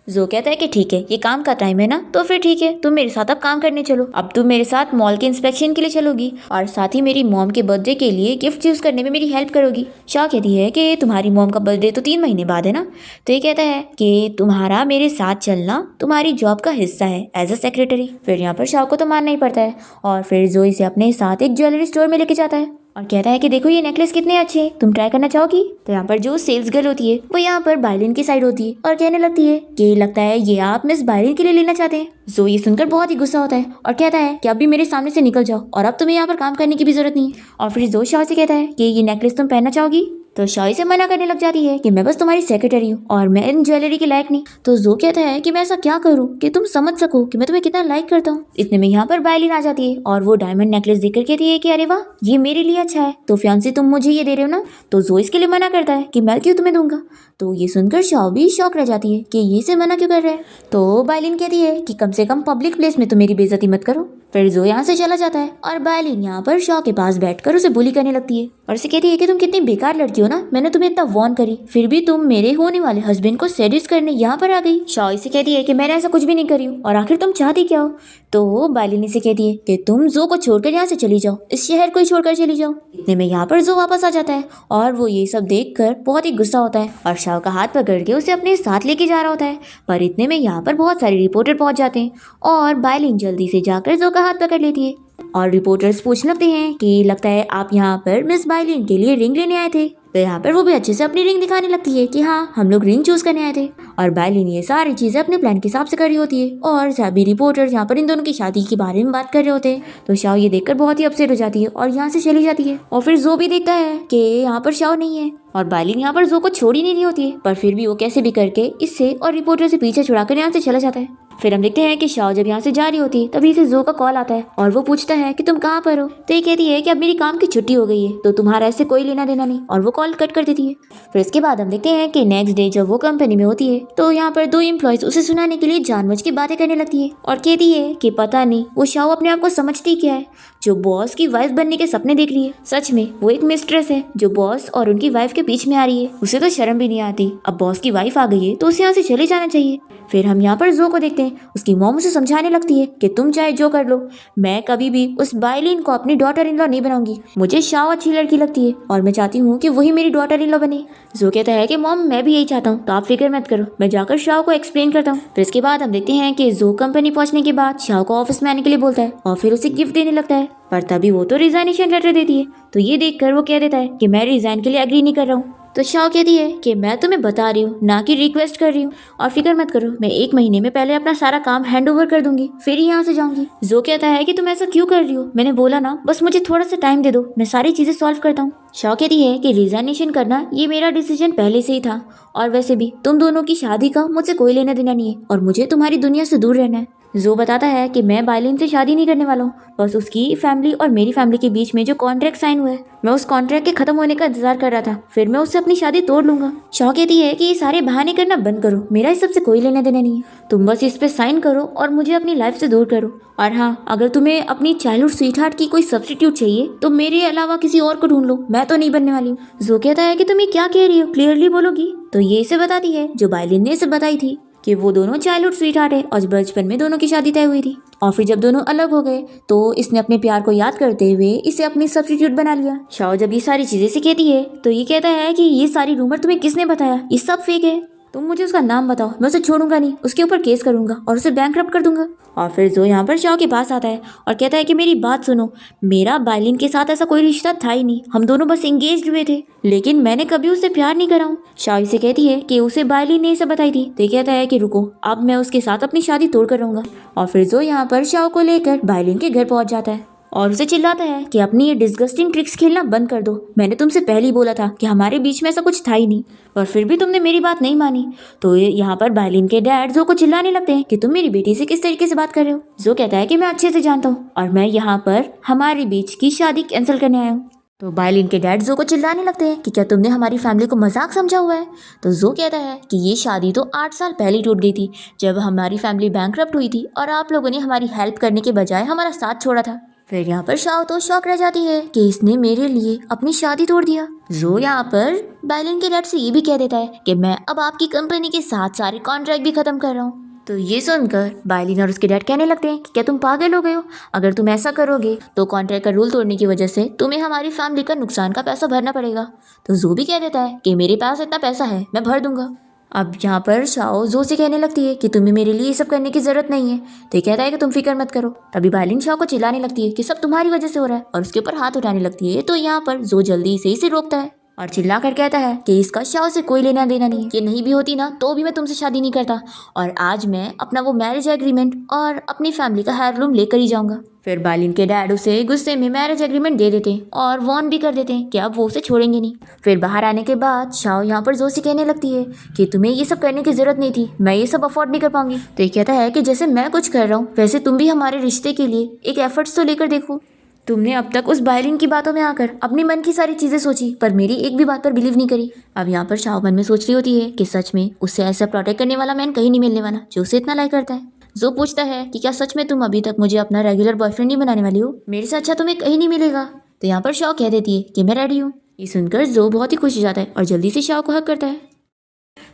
जो कहता है कि ठीक है ये काम का टाइम है ना तो फिर ठीक है तुम मेरे साथ अब काम करने चलो, अब तुम मेरे साथ मॉल के इंस्पेक्शन के लिए चलोगी और साथ ही मेरी मॉम के बर्थडे के लिए गिफ्ट चूज करने में मेरी हेल्प करोगी। शाह कहती है कि तुम्हारी मॉम का बर्थडे तो 3 महीने बाद है ना, तो ये कहता है कि तुम्हारा मेरे साथ चलना तुम्हारी जॉब का हिस्सा है एज अ सेक्रेटरी। फिर यहाँ पर शाह को तो मानना ही पड़ता है और फिर जो इसे अपने साथ एक ज्वेलरी स्टोर में लेके जाता है और कहता है कि देखो ये नेकलेस कितने अच्छे हैं, तुम ट्राई करना चाहोगी। तो यहाँ पर जो सेल्स गर्ल होती है वो यहाँ पर बायलिन की साइड होती है और कहने लगती है कि लगता है ये आप मिस बायलिन के लिए लेना चाहते हैं। जो ये सुनकर बहुत ही गुस्सा होता है और कहता है कि अब भी मेरे सामने से निकल जाओ और अब तुम्हें यहाँ पर काम करने की भी जरूरत नहीं है। और फिर जो शाह से कहता है कि ये नेकलेस तुम पहनना चाहोगी तो शाह से मना करने लग जाती है कि मैं बस तुम्हारी सेक्रेटरी हूँ और मैं इन ज्वेलरी के लायक नहीं। तो जो कहता है कि मैं ऐसा क्या करूँ कि तुम समझ सको कि मैं तुम्हें कितना लाइक करता हूँ। इतने में यहाँ पर बायलिन आ जाती है और वो डायमंड नेकलेस देखकर कहती है कि अरे वाह ये मेरे लिए अच्छा है, तो फियांसी तुम मुझे ये दे रहे हो ना। तो जो इसके लिए मना करता है कि मैं क्यों तुम्हें दूंगा। तो ये सुनकर शाह भी शॉक रह जाती है कि ये से मना क्यों कर रहा है। तो बायलिन कहती है कि कम से कम पब्लिक प्लेस में तो मेरी बेइज्जती मत करो। फिर जो यहाँ से चला जाता है और बायलिन यहाँ पर शाह के पास बैठकर उसे बुली करने लगती है और उसे कहती है कि तुम कितनी बेकार लड़की हो ना, मैंने तुम्हें इतना वार्न करी फिर भी तुम मेरे होने वाले हस्बैंड को सेड्यूस करने यहाँ पर आ गई। शाह इसे कहती है कि मैंने ऐसा कुछ भी नहीं करी हूँ और आखिर तुम चाहती क्या हो। तो बायलिन इसे कहती है कि तुम जो को छोड़कर यहाँ से चली जाओ, इस शहर को ही छोड़कर चली जाओ। इतने में यहाँ पर जो वापस आ जाता है और वो ये सब देखकर बहुत ही गुस्सा होता है और शाह का हाथ पकड़ के उसे अपने साथ लेके जा रहा होता है। पर इतने में यहाँ पर बहुत सारे रिपोर्टर पहुंच जाते हैं और बायलिन जल्दी से जाकर जो का हाथ पकड़ लेती है और रिपोर्टर्स पूछने लगते हैं कि लगता है आप यहाँ पर मिस बायलिन के लिए रिंग लेने आए थे। तो यहाँ पर वो भी अच्छे से अपनी रिंग दिखाने लगती है कि हाँ हम लोग रिंग चूज करने आए थे और बायलिन ये सारी चीजें अपने प्लान के हिसाब से कर रही होती है और सभी रिपोर्टर्स यहाँ पर इन दोनों की शादी के बारे में बात कर रहे होते हैं। तो शाह ये देखकर बहुत ही अपसेट हो जाती है और यहाँ से चली जाती है और फिर जो भी देखता है कि यहाँ पर शाह नहीं है और बायलिन यहाँ पर जो को छोड़ ही नहीं रही होती है, पर फिर भी वो कैसे भी करके इससे और रिपोर्टर से पीछे छुड़ाकर यहाँ से चला जाता है। फिर हम देखते हैं कि शाह जब यहाँ से जा रही होती है तभी इसे जो का कॉल आता है और वो पूछता है कि तुम कहाँ पर हो। तो ये कहती है कि अब मेरी काम की छुट्टी हो गई है तो तुम्हारा ऐसे कोई लेना देना नहीं और वो कॉल कट कर देती है। फिर इसके बाद हम देखते हैं कि नेक्स्ट डे जब वो कंपनी में होती है तो यहाँ पर 2 एम्प्लॉयज उसे सुनाने के लिए जानबूझ के बातें करने लगती है और कहती है कि पता नहीं वो शाह अपने आप को समझती क्या है, जो बॉस की वाइफ बनने के सपने देख रही है। सच में वो एक मिस्ट्रेस है जो बॉस और उनकी वाइफ के बीच में आ रही है, उसे तो शर्म भी नहीं आती। अब बॉस की वाइफ आ गई है तो उसे यहाँ से चले जाना चाहिए। फिर हम यहाँ पर जो को देखते हैं उसकी मॉम उसे समझाने लगती है कि तुम चाहे जो कर लो, मैं कभी भी उस बाइलिन को अपनी डॉटर इन लॉ नहीं बनाऊंगी। मुझे शाओ अच्छी लड़की लगती है और मैं चाहती हूँ कि वही मेरी डॉटर इन लॉ बने। जो कहता है कि मॉम मैं भी यही चाहता हूँ, तो आप फिक्र मत करो, मैं जाकर शाओ को एक्सप्लेन करता हूँ। फिर इसके बाद हम देखते हैं कि जो कंपनी पहुंचने के बाद शाओ को ऑफिस में आने के लिए बोलता है और फिर उसे गिफ्ट देने लगता है, पर तभी वो तो रिजाइनेशन लेटर देती है। तो ये देखकर वो कह देता है कि मैं रिजाइन के लिए एग्री नहीं कर रहा हूँ। तो शाओ कहती है कि मैं तुम्हें बता रही हूँ, ना कि रिक्वेस्ट कर रही हूँ, और फिक्र मत करो, मैं 1 महीने में पहले अपना सारा काम हैंड ओवर कर दूंगी, फिर ही यहाँ से जाऊंगी। जो कहता है कि तुम ऐसा क्यों कर रही हो, मैंने बोला ना, बस मुझे थोड़ा सा टाइम दे दो, मैं सारी चीजें सॉल्व करता हूँ। शाओ कहती है कि रिजाइनेशन करना ये मेरा डिसीजन पहले से ही था, और वैसे भी तुम दोनों की शादी का मुझसे कोई लेना देना नहीं है और मुझे तुम्हारी दुनिया से दूर रहना है। जो बताता है कि मैं बाइलिन से शादी नहीं करने वाला हूँ, बस उसकी फैमिली और मेरी फैमिली के बीच में जो कॉन्ट्रैक्ट साइन हुआ है, मैं उस कॉन्ट्रैक्ट के खत्म होने का इंतजार कर रहा था, फिर मैं उससे अपनी शादी तोड़ लूंगा। शाओ कहती है कि ये सारे बहाने करना बंद करो, मेरा इस सबसे कोई लेना देना नहीं है, तुम बस इस पे साइन करो और मुझे अपनी लाइफ से दूर करो। और हाँ, अगर तुम्हें अपनी चाइल्डहुड स्वीटहार्ट की कोई सब्स्टिट्यूट चाहिए तो मेरे अलावा किसी और को ढूंढ लो, मैं तो नहीं बनने वाली हूँ। जो कहता है कि तुम ये क्या कह रही हो, क्लियरली बोलोगी। तो ये इसे बताती है जो बाइलिन ने इसे बताई थी कि वो दोनों चाइल्डहुड स्वीटहार्ट है और बचपन में दोनों की शादी तय हुई थी, और फिर जब दोनों अलग हो गए तो इसने अपने प्यार को याद करते हुए इसे अपनी सब्स्टिट्यूट बना लिया। शाओ जब ये सारी चीजें से कहती है तो ये कहता है कि ये सारी रूमर तुम्हें किसने बताया, ये सब फेक है, तुम मुझे उसका नाम बताओ, मैं उसे छोड़ूंगा नहीं, उसके ऊपर केस करूंगा और उसे बैंकरप्ट कर दूंगा। और फिर जो यहाँ पर शाओ के पास आता है और कहता है कि मेरी बात सुनो, मेरा बाइलिन के साथ ऐसा कोई रिश्ता था ही नहीं, हम दोनों बस एंगेज्ड हुए थे, लेकिन मैंने कभी उससे प्यार नहीं करा हूँ। शाओ इसे कहती है कि उसे बाइलिन ने इसे बताई थी, तो ये कहता है कि रुको, अब मैं उसके साथ अपनी शादी तोड़ कर रहूंगा। और फिर जो यहाँ पर शाओ को लेकर बाइलिन के घर पहुंच जाता है और उसे चिल्लाता है कि अपनी ये डिस्गस्टिंग ट्रिक्स खेलना बंद कर दो, मैंने तुमसे पहले ही बोला था कि हमारे बीच में ऐसा कुछ था ही नहीं, और फिर भी तुमने मेरी बात नहीं मानी। तो यहाँ पर बाइलिन के डैड जो को चिल्लाने लगते हैं कि तुम मेरी बेटी से किस तरीके से बात कर रहे हो। जो कहता है कि मैं अच्छे से जानता हूँ और मैं यहाँ पर हमारे बीच की शादी कैंसिल करने आया हूँ। तो बाइलिन के डैड जो को चिल्लाने लगते हैं कि क्या तुमने हमारी फैमिली को मजाक समझा हुआ है। तो जो कहता है कि ये शादी तो 8 साल पहले ही टूट गई थी, जब हमारी फैमिली बैंकरप्ट हुई थी और आप लोगों ने हमारी हेल्प करने के बजाय हमारा साथ छोड़ा था। फिर यहाँ पर शाओ तो शॉक रह जाती है कि इसने मेरे लिए अपनी शादी तोड़ दिया। जो यहाँ पर बाइलिन के डैड से ये भी कह देता है कि मैं अब आपकी कंपनी के साथ सारे कॉन्ट्रैक्ट भी खत्म कर रहा हूँ। तो ये सुनकर बाइलिन और उसके डैड कहने लगते हैं कि क्या तुम पागल हो गए हो, अगर तुम ऐसा करोगे तो कॉन्ट्रैक्ट का रूल तोड़ने की वजह से तुम्हें हमारी फैमिली का नुकसान का पैसा भरना पड़ेगा। तो जो भी कह देता है कि मेरे पास इतना पैसा है, मैं भर दूंगा। अब यहाँ पर शाओ जो से कहने लगती है कि तुम्हें मेरे लिए ये सब करने की जरूरत नहीं है, तो ये कहता है कि तुम फिक्र मत करो। तभी बाइलिन शाओ को चिल्लाने लगती है कि सब तुम्हारी वजह से हो रहा है और उसके ऊपर हाथ उठाने लगती है। तो यहाँ पर जो जल्दी से इसे रोकता है और चिल्ला कर कहता है कि इसका शाओ से कोई लेना देना नहीं है, ये नहीं भी होती ना तो भी मैं तुमसे शादी नहीं करता, और आज मैं अपना वो मैरिज एग्रीमेंट और अपनी फैमिली का हेirloom लेकर ही जाऊंगा। फिर बाइलिन के डैड उसे गुस्से में मैरिज एग्रीमेंट दे देते हैं और वॉर्न भी कर देते हैं कि अब वो उसे छोड़ेंगे नहीं। फिर बाहर आने के बाद शाओ यहाँ पर जोशी कहने लगती है कि तुम्हें ये सब करने की जरूरत नहीं थी, मैं ये सब अफोर्ड नहीं कर पाऊंगी। तो ये कहता है कि जैसे मैं कुछ कर रहा हूँ वैसे तुम भी हमारे रिश्ते के लिए एक एफर्ट्स तो लेकर देखो। तुमने अब तक उस बाइलिन की बातों में आकर अपनी मन की सारी चीजें सोची, पर मेरी एक भी बात पर बिलीव नहीं करी। अब यहाँ पर शाओ मन में सोच रही होती है कि सच में उससे ऐसा प्रोटेक्ट करने वाला मैन कहीं नहीं मिलने वाला जो उसे इतना लाइक करता है। जो पूछता है कि क्या सच में तुम अभी तक मुझे अपना रेगुलर बॉयफ्रेंड नहीं बनाने वाली हो, मेरे से अच्छा तुम्हें कहीं नहीं मिलेगा। तो यहाँ पर शाओ कह देती है कि मैं रेडी हूँ। ये सुनकर जो बहुत ही खुश हो जाता है और जल्दी से शाओ को हक करता है।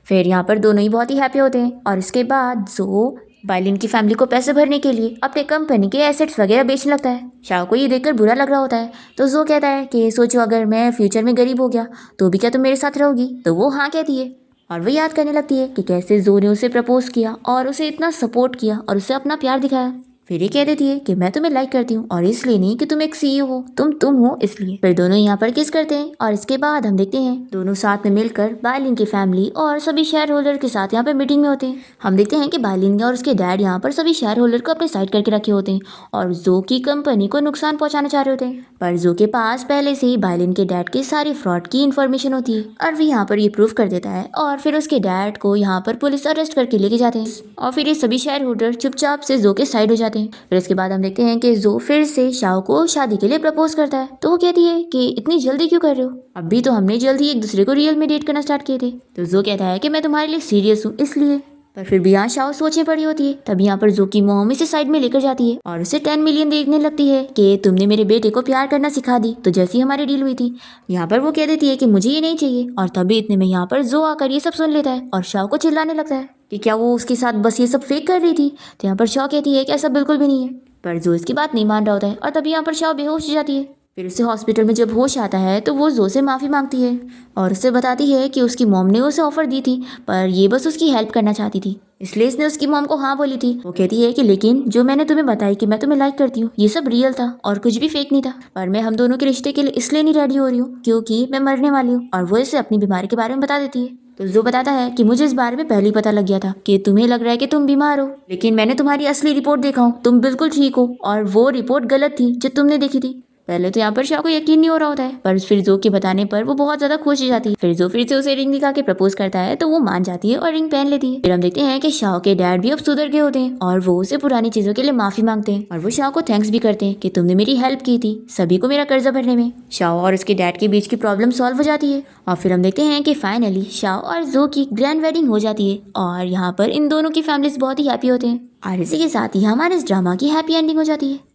फिर यहाँ पर दोनों ही बहुत ही हैप्पी होते हैं और इसके बाद जो बाइलिन की फैमिली को पैसे भरने के लिए अपने कंपनी के एसेट्स वगैरह बेचने लगता है। शाओ को ये देखकर बुरा लग रहा होता है, तो जो कहता है कि सोचो अगर मैं फ्यूचर में गरीब हो गया तो भी क्या तुम मेरे साथ रहोगी। तो वो हाँ कहती है और वो याद करने लगती है कि कैसे जो ने उसे प्रपोज किया और उसे इतना सपोर्ट किया और उसे अपना प्यार दिखाया। फिर ये कह देती है कि मैं तुम्हें लाइक करती हूँ और इसलिए नहीं कि तुम एक सीईओ हो, तुम हो इसलिए। फिर दोनों यहाँ पर किस करते हैं और इसके बाद हम देखते हैं दोनों साथ में मिलकर बाइलिन की फैमिली और सभी शेयर होल्डर के साथ यहाँ पर मीटिंग में होते हैं। हम देखते हैं कि बाइलिन और उसके डैड यहाँ पर सभी शेयर होल्डर को अपने साइड करके रखे होते हैं और जो की कंपनी को नुकसान पहुंचाना चाह रहे होते हैं, पर जो के पास पहले से ही बाइलिन के डैड के सारी फ्रॉड की इन्फॉर्मेशन होती है और वो यहाँ पर ये प्रूफ कर देता है और फिर उसके डैड को यहाँ पर पुलिस अरेस्ट करके लेके जाते हैं और फिर ये सभी शेयर होल्डर चुपचाप से जो के साइड हो जाते हैं। फिर इसके बाद हम देखते हैं कि जो फिर से शाओ को शादी के लिए प्रपोज करता है, तो वो कहती है कि इतनी जल्दी क्यों कर रहे हो, अभी तो हमने जल्दी एक दूसरे को रियल में डेट करना स्टार्ट किए थे। तो जो कहता है कि मैं तुम्हारे लिए सीरियस हूँ इसलिए। पर फिर भी यहाँ शाओ सोचने पड़ी होती है। तब यहाँ पर जो की मॉम इसे साइड में लेकर जाती है और उसे 10 मिलियन देखने लगती है कि तुमने मेरे बेटे को प्यार करना सिखा दी, तो जैसी हमारी डील हुई थी। यहाँ पर वो कह देती है कि मुझे ये नहीं चाहिए और तभी इतने में यहाँ पर जो आकर ये सब सुन लेता है और शाओ को चिल्लाने लगता है कि क्या वो उसके साथ बस ये सब फेक कर रही थी। तो यहाँ पर शॉ कहती है कि ऐसा बिल्कुल भी नहीं है, पर जो इसकी बात नहीं मान रहा होता है और तभी यहाँ पर शॉ बेहोश हो जाती है। फिर उसे हॉस्पिटल में जब होश आता है तो वो जो से माफ़ी मांगती है और उसे बताती है कि उसकी मॉम ने उसे ऑफ़र दी थी, पर ये बस उसकी हेल्प करना चाहती थी, इसलिए इसने उसकी मॉम को हाँ बोली थी। वो कहती है कि लेकिन जो मैंने तुम्हें बताई कि मैं तुम्हें लाइक करती हूँ, ये सब रियल था और कुछ भी फेक नहीं था, पर मैं हम दोनों के रिश्ते के लिए इसलिए नहीं रेडी हो रही हूँ क्योंकि मैं मरने वाली हूँ। और वो इसे अपनी बीमारी के बारे में बता देती है। तो जो बताता है कि मुझे इस बारे में पहले ही पता लग गया था कि तुम्हें लग रहा है कि तुम बीमार हो, लेकिन मैंने तुम्हारी असली रिपोर्ट देखा हूँ, तुम बिल्कुल ठीक हो और वो रिपोर्ट गलत थी जो तुमने देखी थी। पहले तो यहाँ पर शाह को यकीन नहीं हो रहा होता है, पर फिर जो के बताने पर वो बहुत ज्यादा खुश हो जाती है। फिर जो फिर से उसे रिंग दिखा के प्रपोज करता है तो वो मान जाती है और रिंग पहन लेती है। फिर हम देखते हैं कि शाह के डैड भी अब सुधर गए होते हैं और वो उसे पुरानी चीजों के लिए माफी मांगते हैं और वो शाह को थैंक्स भी करते हैं कि तुमने मेरी हेल्प की थी सभी को मेरा कर्जा भरने में। शाह और उसके डैड के बीच की प्रॉब्लम सॉल्व हो जाती है और फिर हम देखते हैं कि फाइनली शाह और जो की ग्रैंड वेडिंग हो जाती है और यहाँ पर इन दोनों की फैमिलीज बहुत ही हैप्पी होते हैं और इसी के साथ ही हमारे इस ड्रामा की हैप्पी एंडिंग हो जाती है।